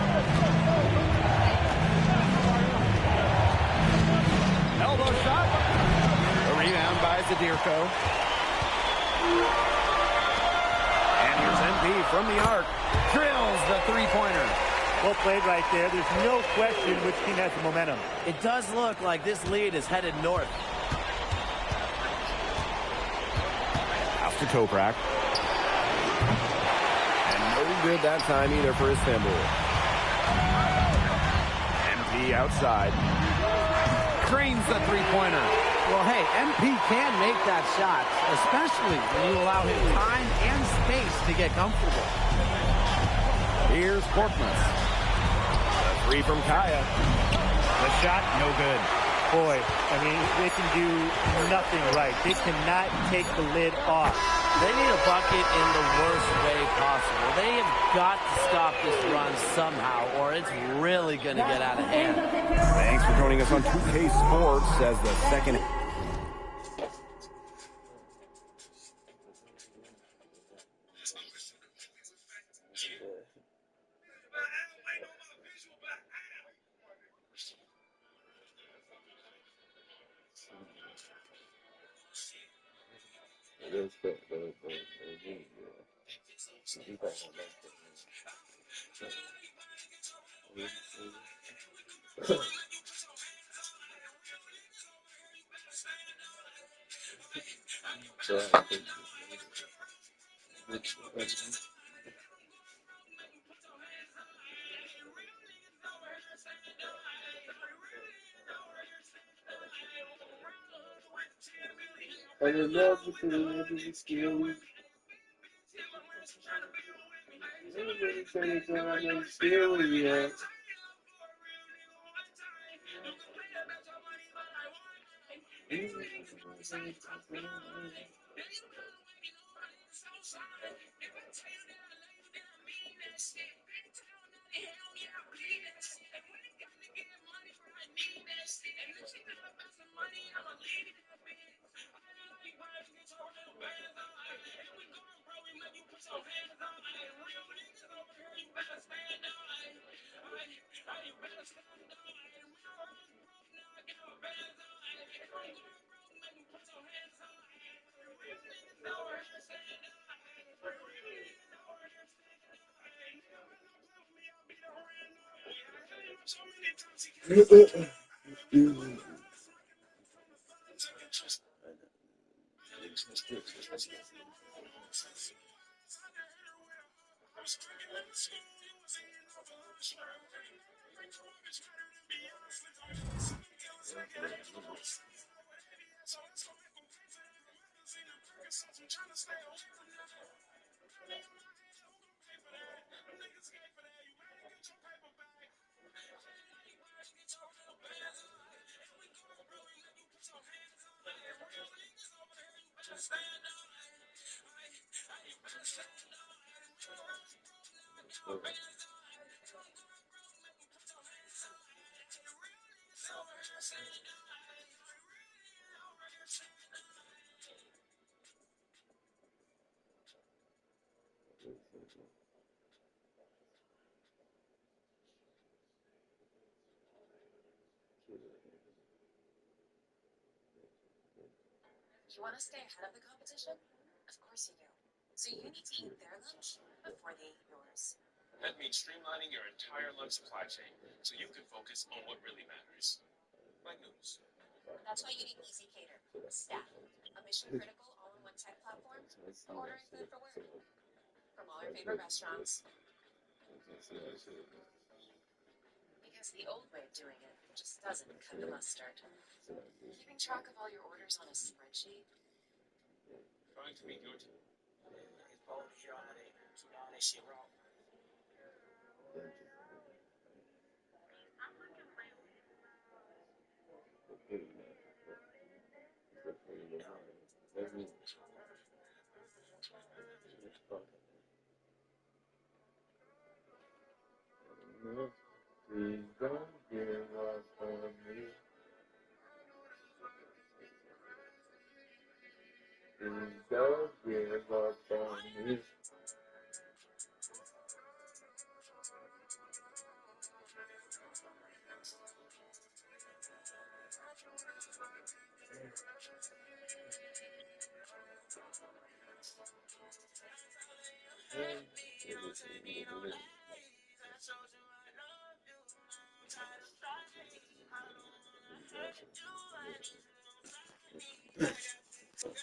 Elbow shot. A rebound by Zadirko. And here's MP from the arc. Drills the 3-pointer. Well played right there. There's no question which team has the momentum. It does look like this lead is headed north. Out to Toprak. And no good that time either for Istanbul. MP outside. Cranes the 3-pointer. Well, hey, MP can make that shot, especially when you allow him time and space to get comfortable. Here's Korkmaz. The Three from Kaya. The shot, no good. Boy, I mean, they can do nothing right. They cannot take the lid off. They need a bucket in the worst way possible. They have got to stop this run somehow, or it's really going to get out of hand. Thanks for joining us on 2K Sports as the second. I'm in love with the living skill. I'm still, yeah. You want to stay ahead of the competition? Of course you do. So you need to eat their lunch before they eat yours. That means streamlining your entire lunch supply chain so you can focus on what really matters. Like noodles. That's why you need Easy Cater. Staff. A mission-critical all-in-one tech platform for ordering food for work. From all your favorite restaurants. Because the old way of doing it just doesn't cut the mustard. Keeping track of all your orders on a spreadsheet. Trying to be good. Please don't give up on me. Please don't give up on me.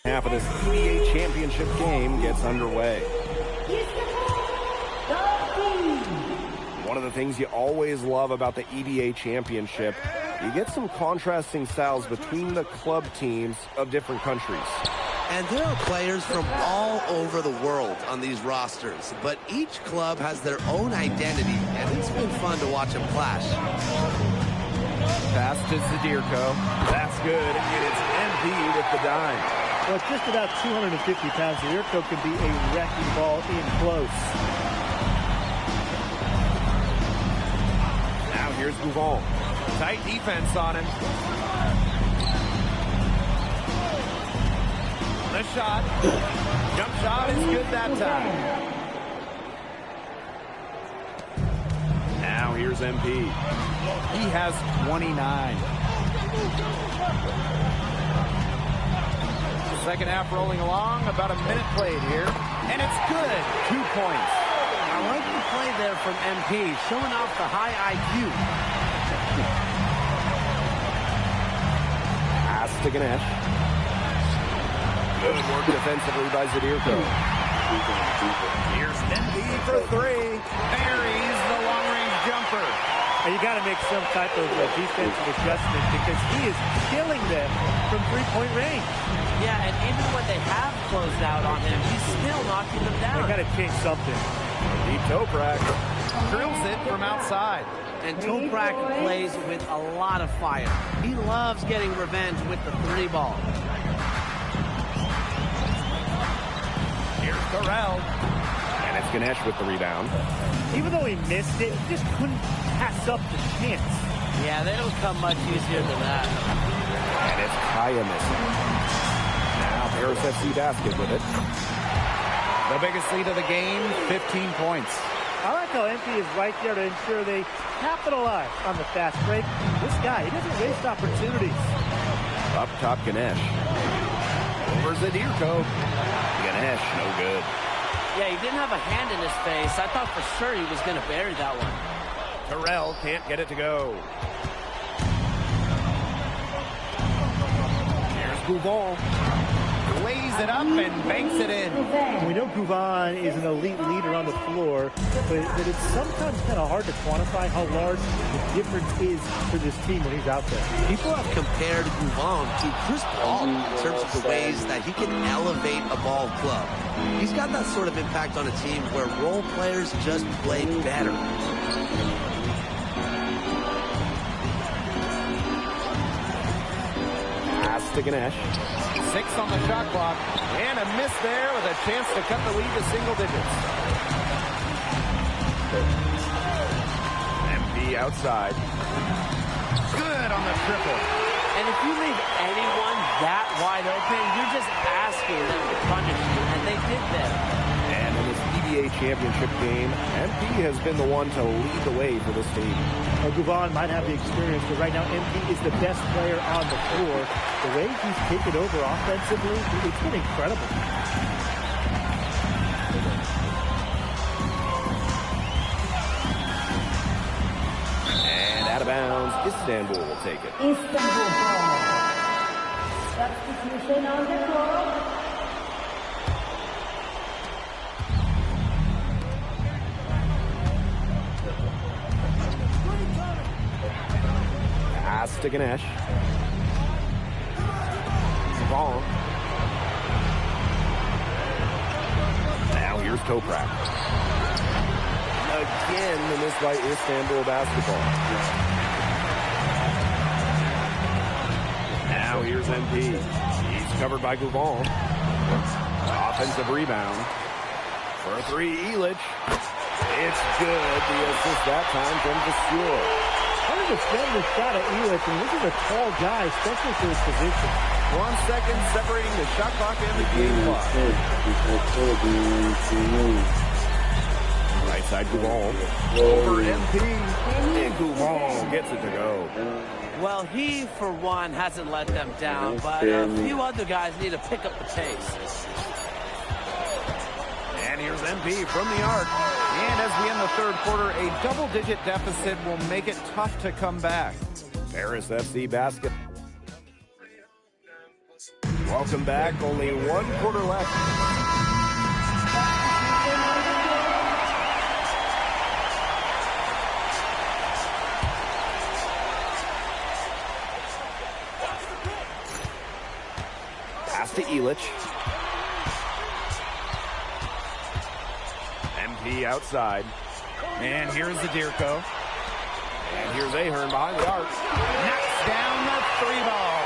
Half of this EBA championship game gets underway. One of the things you always love about the EBA championship, you get some contrasting styles between the club teams of different countries. And there are players from all over the world on these rosters, but each club has their own identity, and it's been fun to watch them clash. Pass to Zadirko. That's good, and it's MP with the dime. Well, it's just about 250 pounds. Zadirko can be a wrecking ball in close. Now here's Gouval. Tight defense on him. The shot. Jump shot is good that time. Now here's MP. He has 29. Second half rolling along. About a minute played here. And it's good. 2 points. I like the play there from MP, showing off the high IQ. Pass to Ganesh. Good work defensively by Zadirko. Here's MP for three. Buries the long-range jumper. And you got to make some type of defensive adjustment because he is killing them from three-point range. Yeah, and even when they have closed out on him, he's still knocking them down. They got to change something. Deep Toprak drills it from outside. And Toprak plays with a lot of fire. He loves getting revenge with the three ball. Here's Terrell. And it's Ganesh with the rebound. Even though he missed it, he just couldn't pass up the chance. Yeah, they don't come much easier than that. And it's Kaya missing. Now Paris FC basket with it. The biggest lead of the game, 15 points. I like how MP is right there to ensure they capitalize on the fast break. This guy, he doesn't waste opportunities. Up top, Ganesh. Over Zadirko. Ganesh, no good. Yeah, he didn't have a hand in his face. I thought for sure he was going to bury that one. Terrell can't get it to go. Here's Gouval. Lays it up and banks it in. We know Gouval is an elite leader on the floor, but it's sometimes kind of hard to quantify how large the difference is for this team when he's out there. People have compared Gouval to Chris Paul in terms of the ways that he can elevate a ball club. He's got that sort of impact on a team where role players just play better. Pass to Ganesh. 6 on the shot clock. And a miss there with a chance to cut the lead to single digits. MP outside. Good on the triple. And if you leave anyone that wide open, you're just asking them to punish you, and they did that. And in this EBA championship game, MP has been the one to lead the way for this team. Gouval might have the experience, but right now MP is the best player on the floor. The way he's taken over offensively, it's been incredible. And out of bounds, Istanbul will take it. Istanbul ball. Substitution on the court. Pass to Ganesh. Ball. Now here's Toprak. Again, the miss by Istanbul basketball. Now here's MP. He's covered by Gouval. Offensive rebound. For a three, Elich. It's good. The assist that time from Vasseur. I understand the shot at Elich, and this is a tall guy, especially for his position. 1 second separating the shot clock and the game clock. Right side Gouval. Over MP. And Gouval gets it to go. Well, he, for one, hasn't let them down, but a few other guys need to pick up the pace. And here's MP from the arc. And as we end the third quarter, a double-digit deficit will make it tough to come back. Paris FC basket. Welcome back. Only 1 quarter left. Pass to Illich. MP outside. And here's the Zadirko. And here's Ahern behind the arc. Knocks down the 3-ball.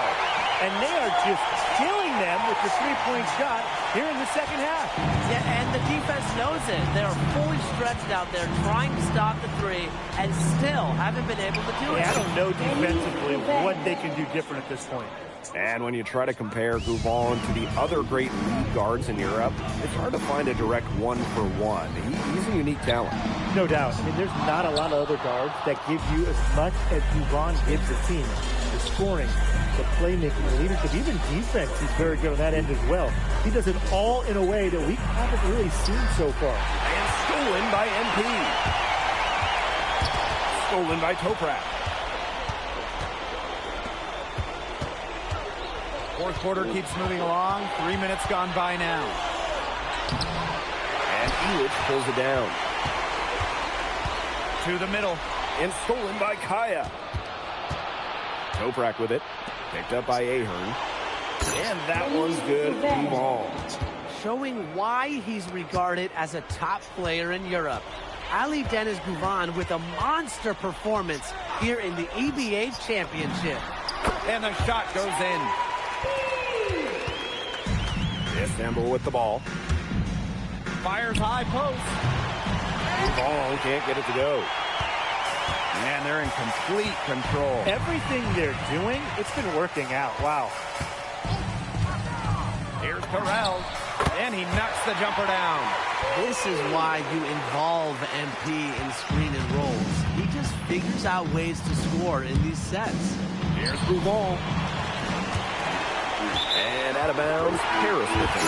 And they are just killing them with the three-point shot here in the second half. Yeah, and the defense knows it. They're fully stretched out there trying to stop the three and still haven't been able to do it. I don't know defensively what they can do different at this point. And when you try to compare Gouvan to the other great lead guards in Europe, it's hard to find a direct one-for-one. He's a unique talent. No doubt. I mean, there's not a lot of other guards that give you as much as Gouvan gives the team. The scoring, the playmaking, the leadership, even defense, he's very good on that end as well. He does it all in a way that we haven't really seen so far. And stolen by MP. Stolen by Toprak. Fourth quarter keeps moving along. 3 minutes gone by now. And Illich pulls it down. To the middle. And stolen by Kaya. Toprak with it. Picked up by Ahern. And that one's good. Move on. Showing why he's regarded as a top player in Europe. Ali Dennis Gouvan with a monster performance here in the EBA Championship. And the shot goes in. Istanbul with the ball. Fires high post. Gouvan can't get it to go. And they're in complete control. Everything they're doing, it's been working out. Wow. Here's Terrell. And he knocks the jumper down. This is why you involve MP in screen and rolls. He just figures out ways to score in these sets. Here's Gouvan. And out of bounds, Harris with it.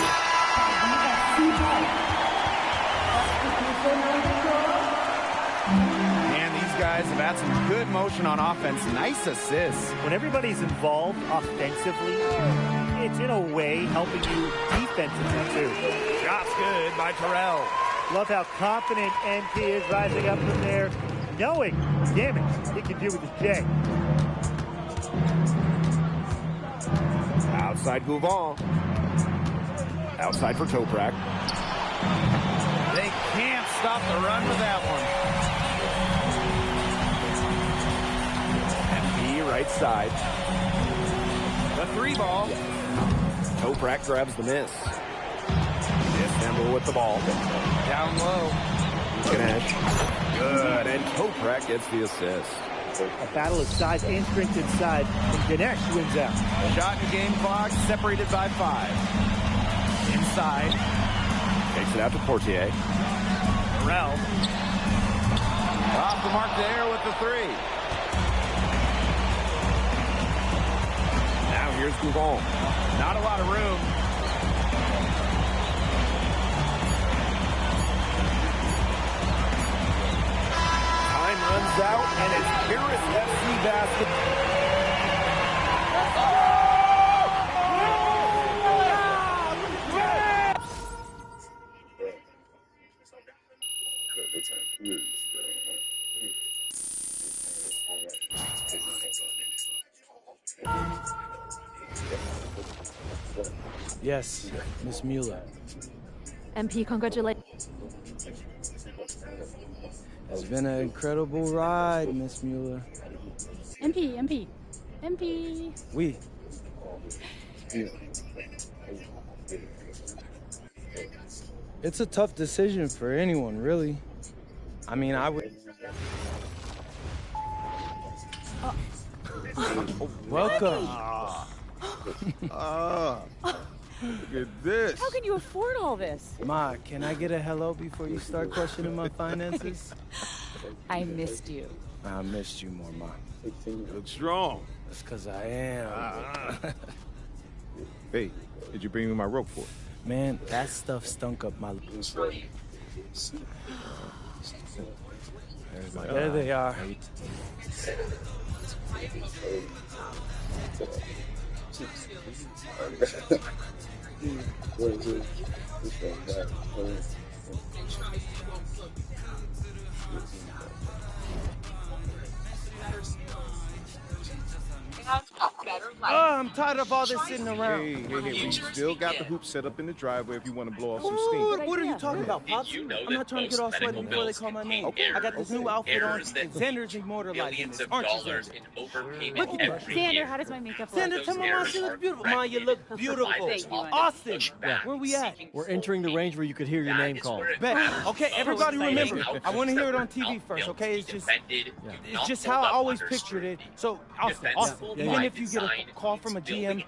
And these guys have had some good motion on offense. Nice assists. When everybody's involved offensively, it's in a way helping you defensively too. Shots good by Terrell. Love how confident MP is rising up from there, knowing, damn it, he can do with his J. Outside Gouvan. Outside for Toprak. They can't stop the run with that one. MP right side. The 3-ball. Toprak grabs the miss. Istanbul with the ball. Down low. Ganesh. Good. And Toprak gets the assist. A battle of size and strength inside, and Ganesh wins out. Shot and game clock separated by 5. Inside. Takes it out to Portier. Terrell. Off the mark there with the 3. Now here's Gouvan. Not a lot of room. Time runs out, and it's Paris FC basketball. Yes, Miss Mueller. MP, congratulations. It's been an incredible ride, Miss Mueller. MP. We. It's a tough decision for anyone, really. I mean, I would... Welcome. Look at this. How can you afford all this? Ma, can I get a hello before you start questioning my finances? I missed you. I missed you more, Ma. You look strong. That's because I am. Hey, did you bring me my rope for? Man, that stuff stunk up my... There they are. Better I'm tired of all this sitting around. Hey, we still got the hoop set up in the driveway if you want to blow off some Ooh, steam. what are you talking about, Pops? I'm not trying to get all sweaty before they call my name. Okay. I got this new outfit on, and Xander's immortalizing this. Aren't you, Xander? Look at you. Xander, how does my makeup look? Xander, tell my mom she looks beautiful. Ma, you look beautiful. Thank you, Austin, where we at? We're entering the range where you could hear your name called. Bet. Okay, everybody remember, I want to hear it on TV first, okay? It's just how I always pictured it. So, Austin, even if you get a call from a GM,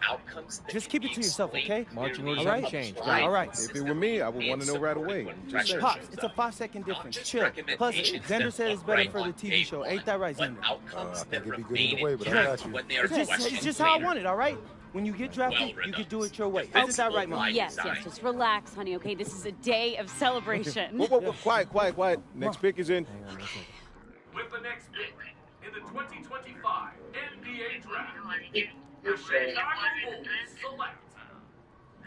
just keep it to yourself, okay? Marching orders All right? haven't changed. All right. If it were me, I would want to know right away. Just saying. Pops, it's a 5-second difference. Chill. Plus, Xander said it's better for the TV show. Ain't that right, Xander? I think it'd be good either way, but I got you. It's just how I want it, all right? When you get drafted, you can do it your way. Isn't that right, Mom? Yes. Just relax, honey, okay? This is a day of celebration. Whoa, quiet. Next pick is in. With the next pick in the 2025 NBA Draft, the Chicago Bulls select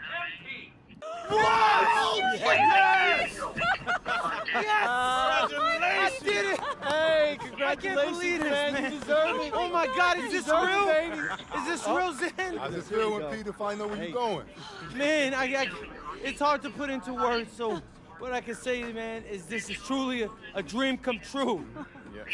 MP. Wow! Yes! Congratulations! I did it! Hey, I congratulations, can't believe this, man. You deserve it. Oh my God, is this real? Is this real, Zen? How's it feel when Peter find out where you're going? Man, it's hard to put into words, so what I can say, man, is this is truly a dream come true. Yes.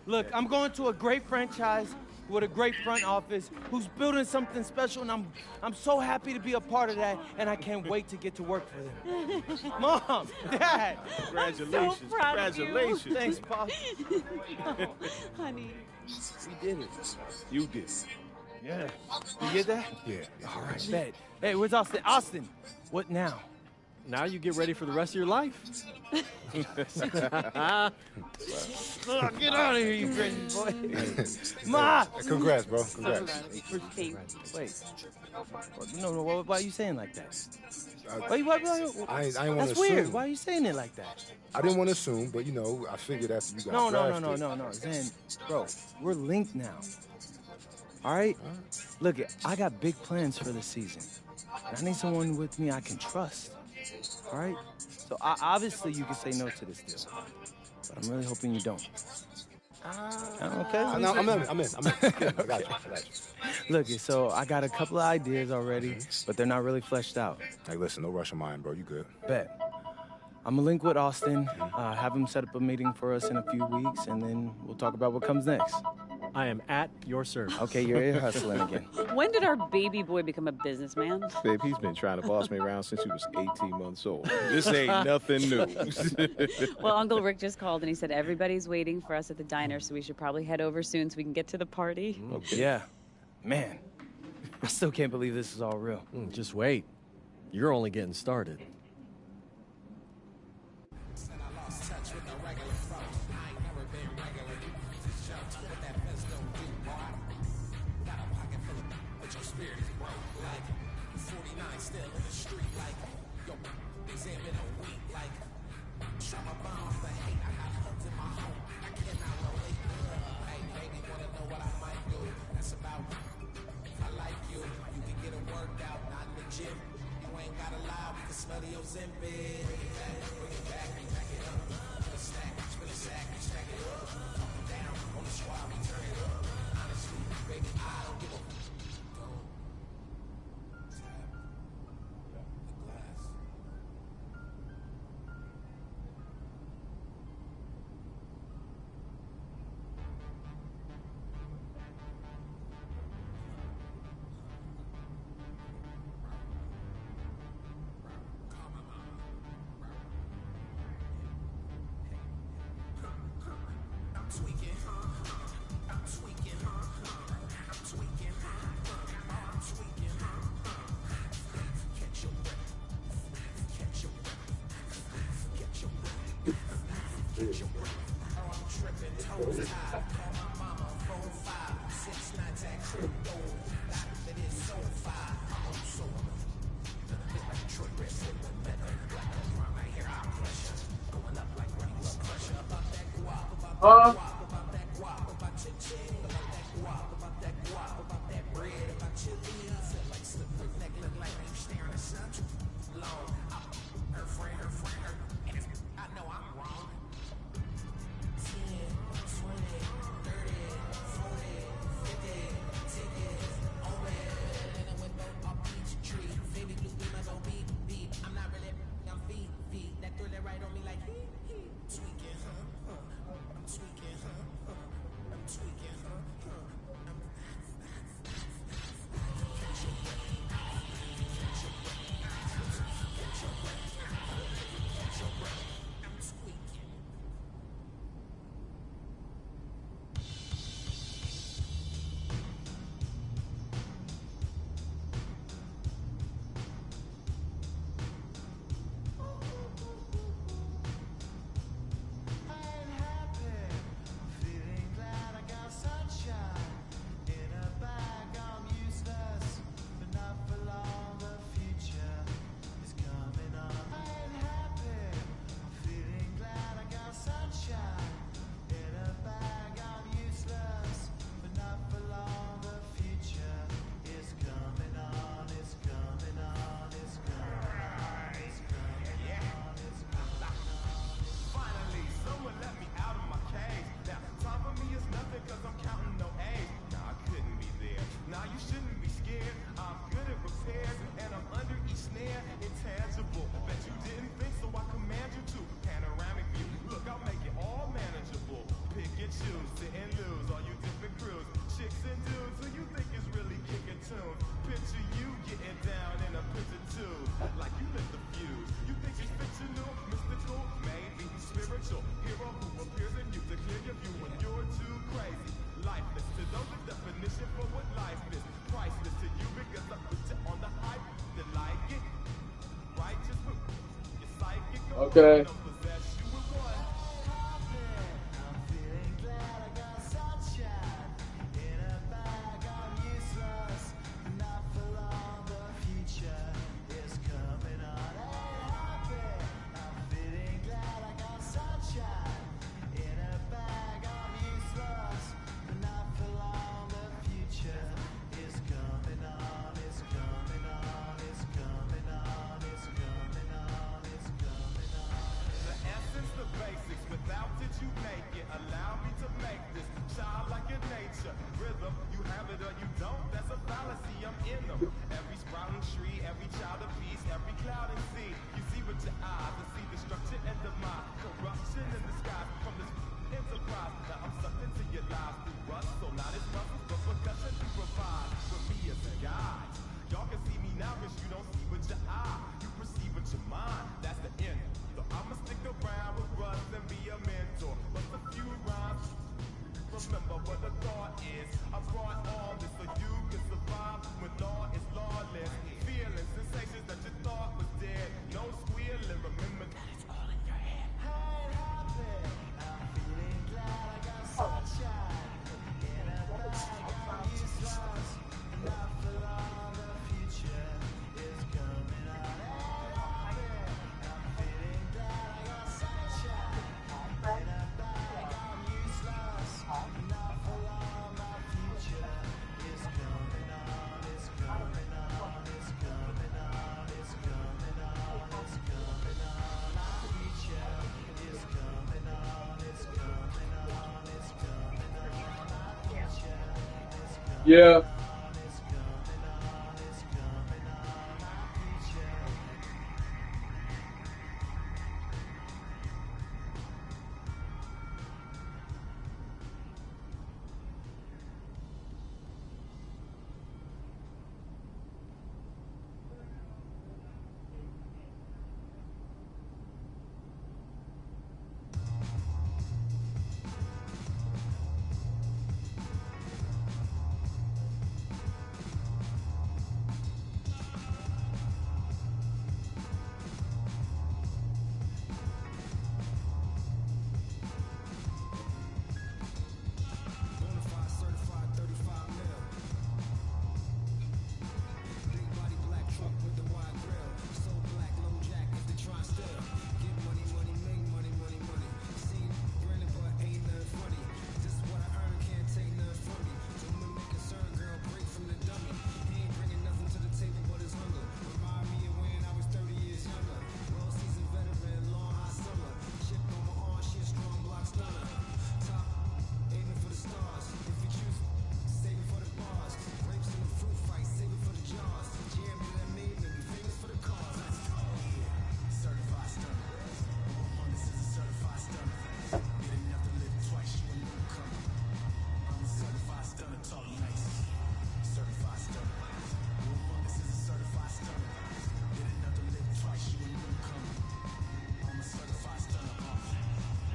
Look, I'm going to a great franchise with a great front office who's building something special, and I'm so happy to be a part of that, and I can't wait to get to work for them. Mom, Dad. Congratulations. I'm so proud Congratulations. Of you. Thanks, Pop. Honey. We did it. You did it. Yeah. You get that? Yeah. All right, bet. Hey, where's Austin? Austin, what now? Now you get ready for the rest of your life. Get out of here, you crazy boy. Ma! Congrats, bro. Congrats. Wait. No, why are you saying like that? I ain't want to assume. That's weird. Why are you saying it like that? I didn't want to assume, but, I figured after you got drafted. No. Zen, bro, we're linked now. All right? Look, I got big plans for the season. I need someone with me I can trust. All right? So obviously you can say no to this deal, but I'm really hoping you don't. Okay? I'm in. I got you. Look, so I got a couple of ideas already, but they're not really fleshed out. Hey, listen, no rush of mine, bro. You good. Bet. I'm gonna link with Austin, have him set up a meeting for us in a few weeks, and then we'll talk about what comes next. I am at your service. Okay, you're ear hustling again. When did our baby boy become a businessman? Babe, he's been trying to boss me around since he was 18 months old. This ain't nothing new. Well, Uncle Rick just called and he said everybody's waiting for us at the diner, so we should probably head over soon so we can get to the party. Okay. Yeah. Man, I still can't believe this is all real. Just wait. You're only getting started. and choose, sit and lose, all you different crews, chicks and dudes, who you think is really kicking tunes? Picture you getting down in a picture too, like you lit the fuse. You think she's fictional, mystical, maybe spiritual hero who appears in you to clear your view when you're too crazy. Lifeless to those, the definition for what life is. Priceless to you because I put you on the hype. They like it, righteous, you're psychic. Okay. Possess you with one. I'm feeling glad I got sunshine in a bag. I'm useless, not for long. The future is coming on. I'm feeling glad I got sunshine in a bag. I'm useless, not for long. The future is coming on. It's coming on. It's coming on. It's coming on. It's coming on. The essence, the basics. Without it, you make it. Allow me to make this childlike in nature. Rhythm, you have it or you don't. That's a fallacy. I'm in them. Every sprouting tree, every child of peace, every cloud and sea. You see with your eyes and see destruction and demise. Corruption in the sky from this enterprise. Now I'm sucked into your lives through rust. So not as muscles, but percussion you provide for me as a guide. Y'all can see me now because you don't see with your eye. You perceive with your mind. That's the end. So I'ma stick around with Russ and be a mentor. Bust a few rhymes. Remember what the thought is. I brought all this so you can survive when law is lawless. Feeling sensations that you thought was dead. No squealing. Remember that it's all in your head. Hey, happy. I'm feeling glad I got sunshine in a bag. I'm useless, not for long. The future is coming on. Hey, happy. I'm feeling glad I got sunshine in a bag. I'm useless, not for long. My future is coming on. It's coming on. It's coming on. It's coming on. It's coming on. My future is coming on. It's coming on. It's coming on. My future is coming Yeah. on. It's coming on. It's coming on. My future. Bonafide certified 35 mil. Big body black truck with the wide grill. So black, low jack if they try still. Get money, money, make money, money, money. See, grinning but ain't nothing funny. This is what I earn, can't take nothing from me. Don't make a concern, girl, break from the dummy. He ain't bringing nothing to the table but his hunger. Remind me of when I was 30 years younger. Well seasoned veteran, long hot summer. Chip on my arm, shit strong block stunner. Top, aiming for the stars. If you choose, save it for the bars. Grapes in the fruit fight, save it for the jars. Jam that made me famous for the cars. Certified stunner. This is a certified stunner. Get enough to live twice, you a newcomer. I'm a certified stunner, talk nice. Certified stunner. This is a certified stunner. Get enough to live twice, you a newcomer. I'm a certified stunner.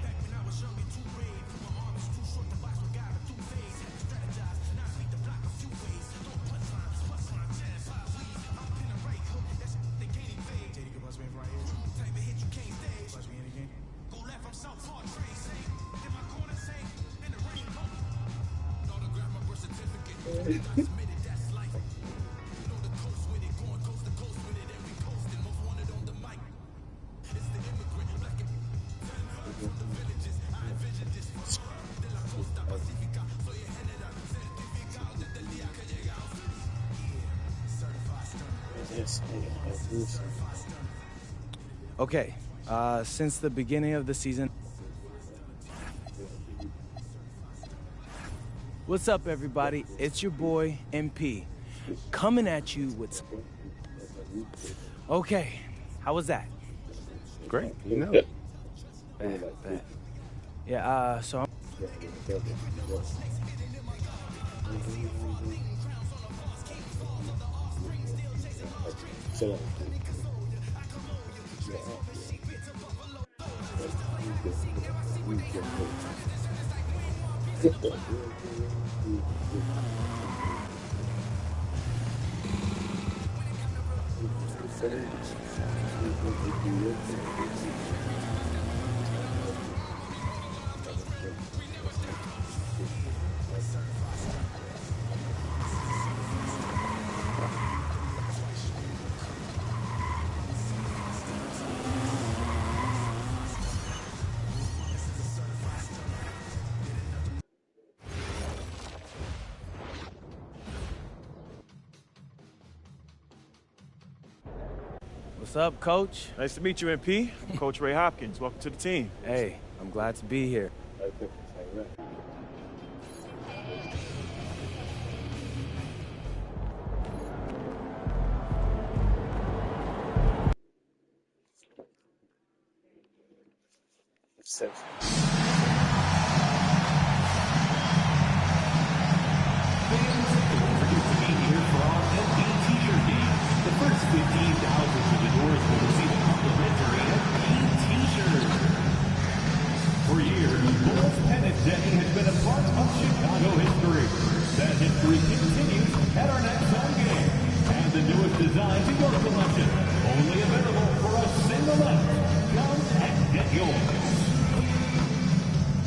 Back when I was young and too brave, my arm was too short to box with guy with two phase. Had to strategize, now I speak the block a few ways. Don't punchline, jazz, five leads. I'm pin a right hook, that's they can't evade. JD can bust me right here. Type of hit you can't stage. Bust me in again. Go left, I'm South Park, train safe. In my corner, safe. In the rain, come. Autograph my birth certificate. Submitted, that's life. You know the coast with it, going coast to coast with it. Every posted, most wanted on the mic. It's the immigrant, black and from the villages. I envision this for de la costa pacífica. Soy el general certificado desde el día que llegamos. Certified stunner. Certified stunner. Okay, since the beginning of the season. What's up, everybody? It's your boy, MP, coming at you with. Okay, how was that? Great. You know it. Bad. Yeah, so I'm... What's up, Coach? Nice to meet you, MP. I'm Coach Ray Hopkins. Welcome to the team. Hey, I'm glad to be here. For years, Bulls Pennant Day has been a part of Chicago history. That history continues at our next home game. And the newest design to your collection, only available for a single night. Come and get yours.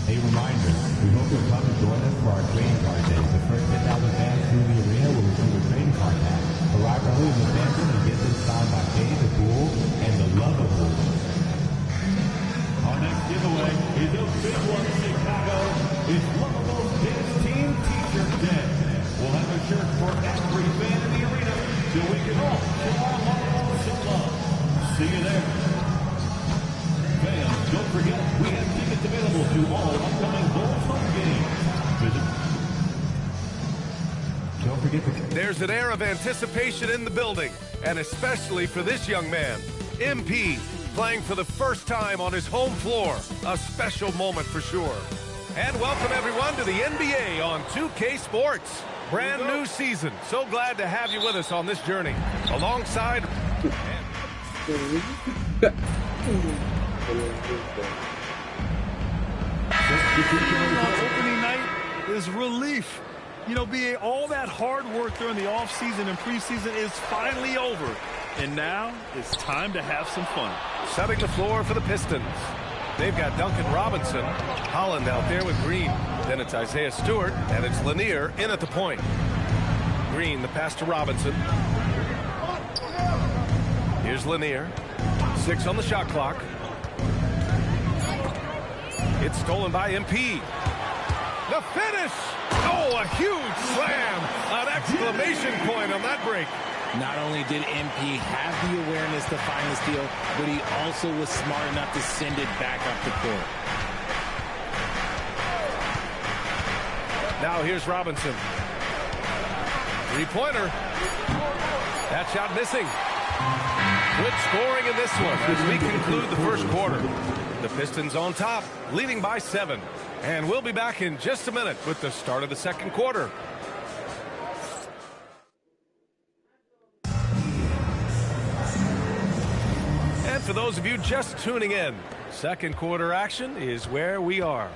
A reminder, we hope you'll come and join us for our trading card day. The first 10,000 fans through the arena will receive a trading card pack. Arrive early in the Phantom and get them signed by Dave the Bull and the Love of Bulls. Our next giveaway is a big one, Chicago. It's Lovable's Dance Team T-shirt Day. We'll have a shirt for every fan in the arena so we can all show our Lovable some love. See you there. Fans, don't forget, we have tickets available to all upcoming Bulls home games. Don't forget to... There's an air of anticipation in the building, and especially for this young man, MP, playing for the first time on his home floor. A special moment for sure. And welcome everyone to the NBA on 2K Sports. Brand new season. So glad to have you with us on this journey. Alongside... Opening night is relief. You know, BA, all that hard work during the offseason and preseason is finally over. And now it's time to have some fun. Setting the floor for the Pistons. They've got Duncan Robinson, Holland out there with Green. Then it's Isaiah Stewart, and it's Lanier in at the point. Green, the pass to Robinson. Here's Lanier. 6 on the shot clock. It's stolen by MP. The finish! Oh, a huge slam! An exclamation point on that break. Not only did MP have the awareness to find the steal, but he also was smart enough to send it back up the court. Now here's Robinson. Three-pointer. That shot missing. Quick scoring in this one as we conclude the first quarter. The Pistons on top, leading by 7. And we'll be back in just a minute with the start of the second quarter. And for those of you just tuning in, second quarter action is where we are.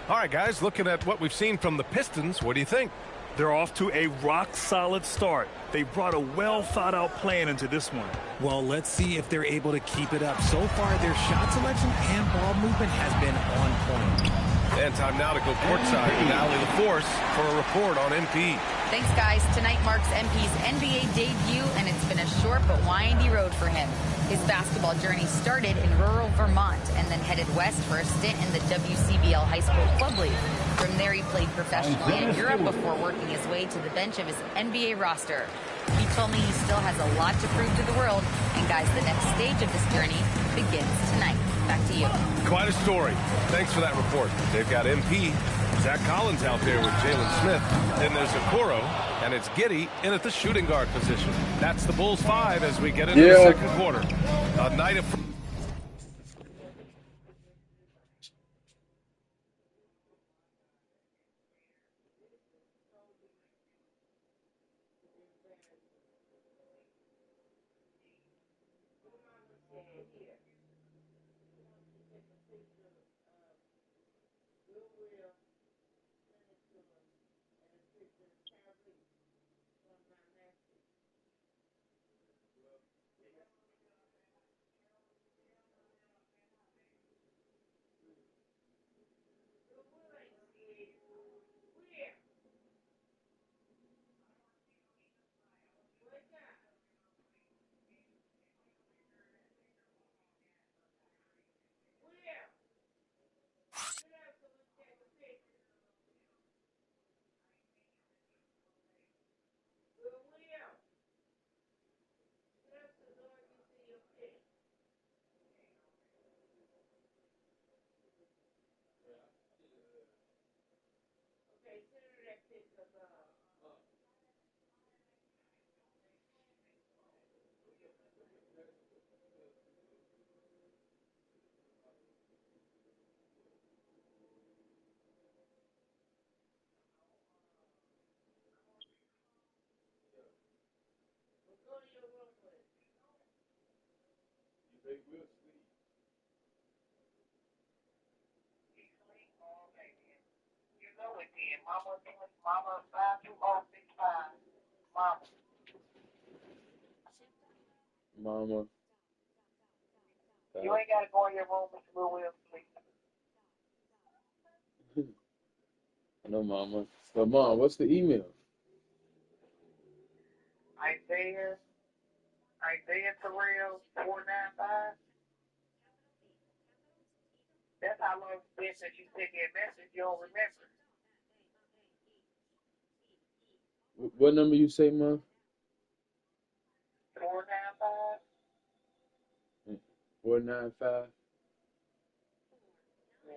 All right, guys, looking at what we've seen from the Pistons, what do you think? They're off to a rock-solid start. They brought a well-thought-out plan into this one. Well, let's see if they're able to keep it up. So far, their shot selection and ball movement has been on point. And time now to go courtside with Allie LaForce for a report on MP. Thanks, guys. Tonight marks MP's NBA debut, and it's been a short but windy road for him. His basketball journey started in rural Vermont and then headed west for a stint in the WCBL High School Club League. From there, he played professionally in Europe before working his way to the bench of his NBA roster. He told me he still has a lot to prove to the world, and guys, the next stage of this journey begins tonight. Back to you. Quite a story. Thanks for that report. They've got MP, Zach Collins out there with Jalen Smith. Then there's Okoro, and it's Giddey in at the shooting guard position. That's the Bulls 5 as we get into the second quarter. A night of... Mama. You ain't got to go in your room with Will sleep. No, Mama. But Mom, what's the email? Isaiah Terrell 495. That's how long it's been since you sent me a message. You don't remember. What number you say, Mom? 495. 495. Yeah.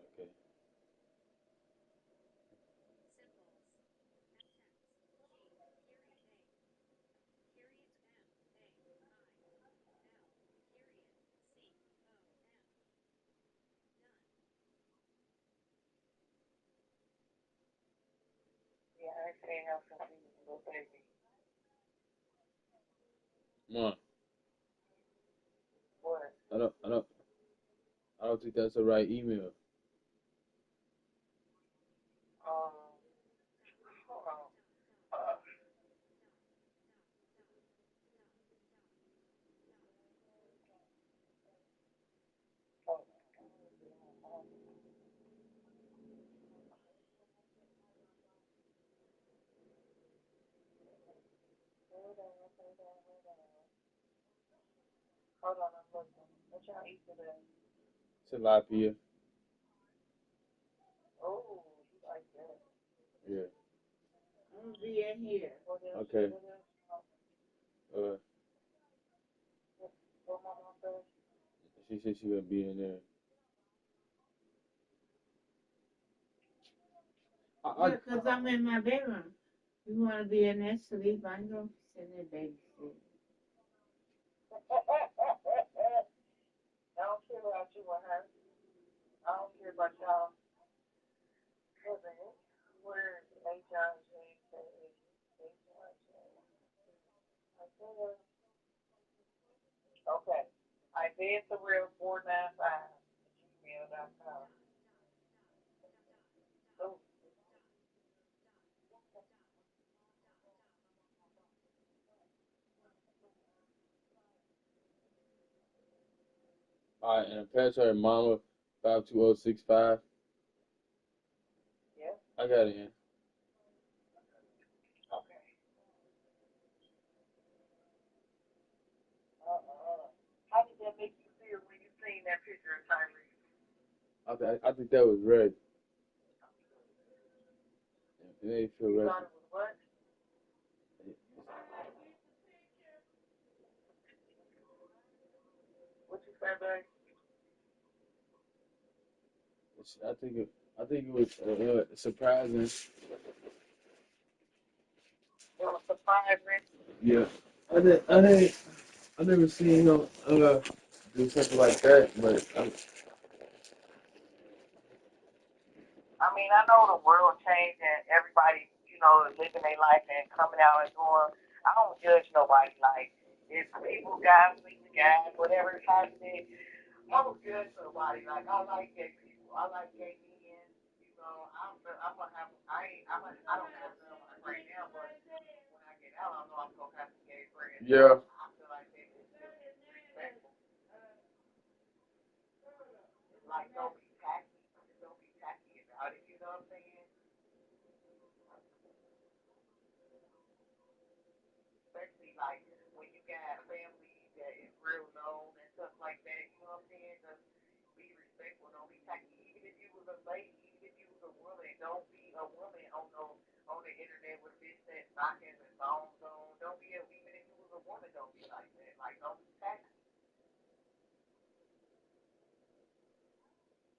Okay. Yeah, I ain't seen him since he was a little baby. Mom, What? I don't think that's the right email. Hold on. Hold on, I'm looking. What y'all eat today? Tilapia. Oh, you like that? Yeah. I'm gonna be in here. Okay. What Mama said? She said she gonna be in there. Yeah, 'cause I'm in my bedroom. You want to be in there sleep? I ain't gonna sit there babysit. I don't care about you and her. I don't care about y'all. Where Okay. Isaiah Terrell 495 gmail.com. Oh. All right, and the password Mama 52065. Yeah. I got it in. Okay. How did that make you feel when you seen that picture of Tyrese? I think that was red. It made me feel You red. thought it was what? What you say, babe? I think it was surprising. It was surprising. Yeah. I never seen him do something like that, but I mean, I know the world changed and everybody, you know, living their life and coming out and doing. I don't judge nobody. Like, if people, guys, meet the guys, whatever is happening, I don't judge nobody. Like, I like gay people. I like gay men. You know, I'm gonna have. I don't have them right now, but when I get out, I know I'm gonna have some gay friends. Yeah. I feel like they just respectful. Like, don't be tacky. Don't be tacky about it. You know what I'm saying? Especially like when you got family that is real known and stuff like that. You know what I'm saying? Just be respectful. Don't be tacky. Even if you was a lady, even if you was a woman, don't be a woman on the internet with this that stockings and thongs on. Don't be even if you was a woman, don't be like that. Like, don't be tacky.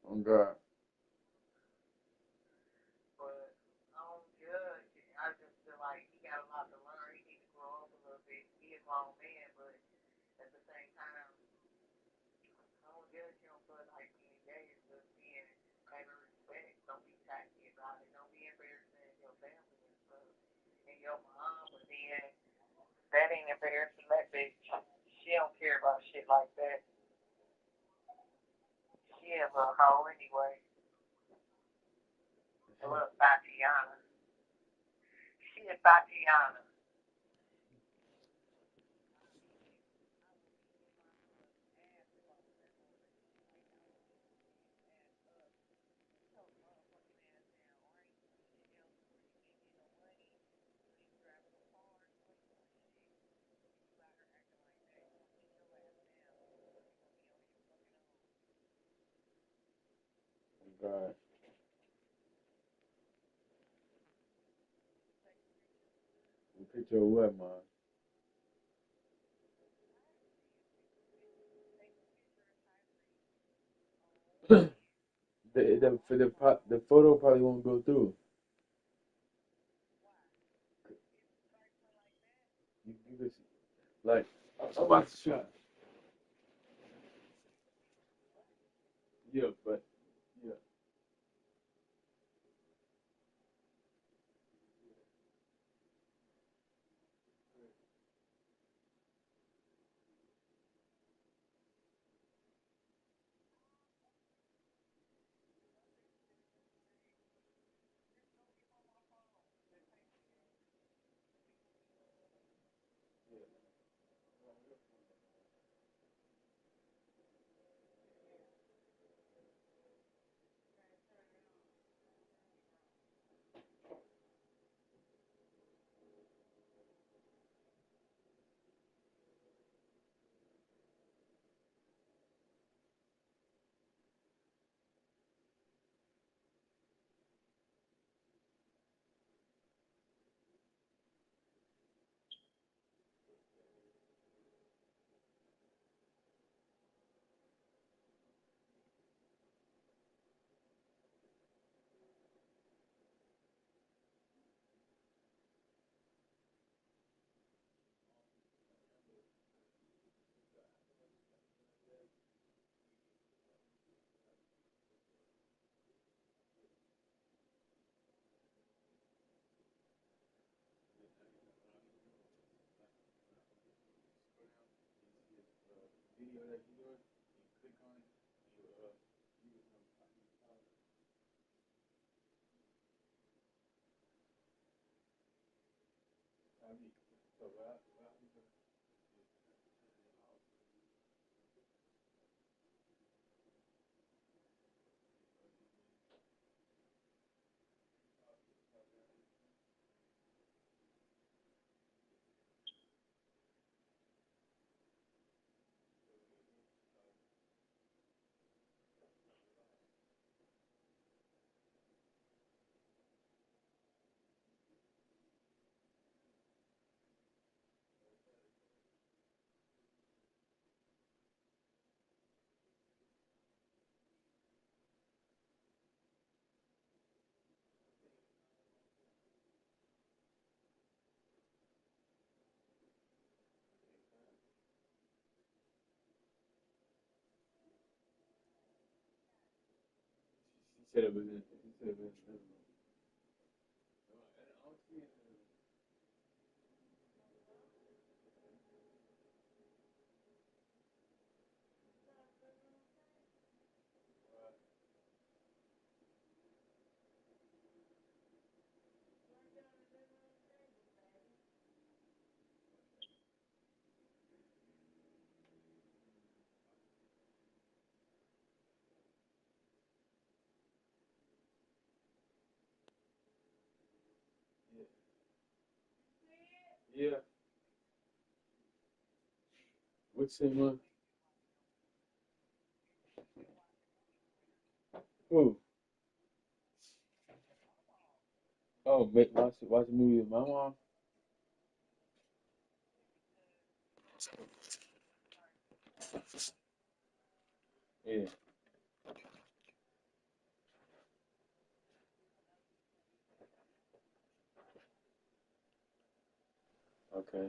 Oh God. But I don't judge. I just feel like he got a lot to learn. He needs to grow up a little bit. Be a grown man, but at the same time, I don't judge him for like being gay. It's just being having respect. Don't be tacky about it. Don't be embarrassing your family and stuff. And your mom, but then that ain't embarrassing. That bitch, she don't care about shit like that. She a little hoe anyway. A little Tatiana. She a Tatiana. Oh God. Picture of what, man? The photo probably won't go through. You just like I'm about to shot. Yeah, but yeah. He said it was. He said it was. Yeah. What's the one? Who? Oh, watch the movie with my mom. Yeah. Okay.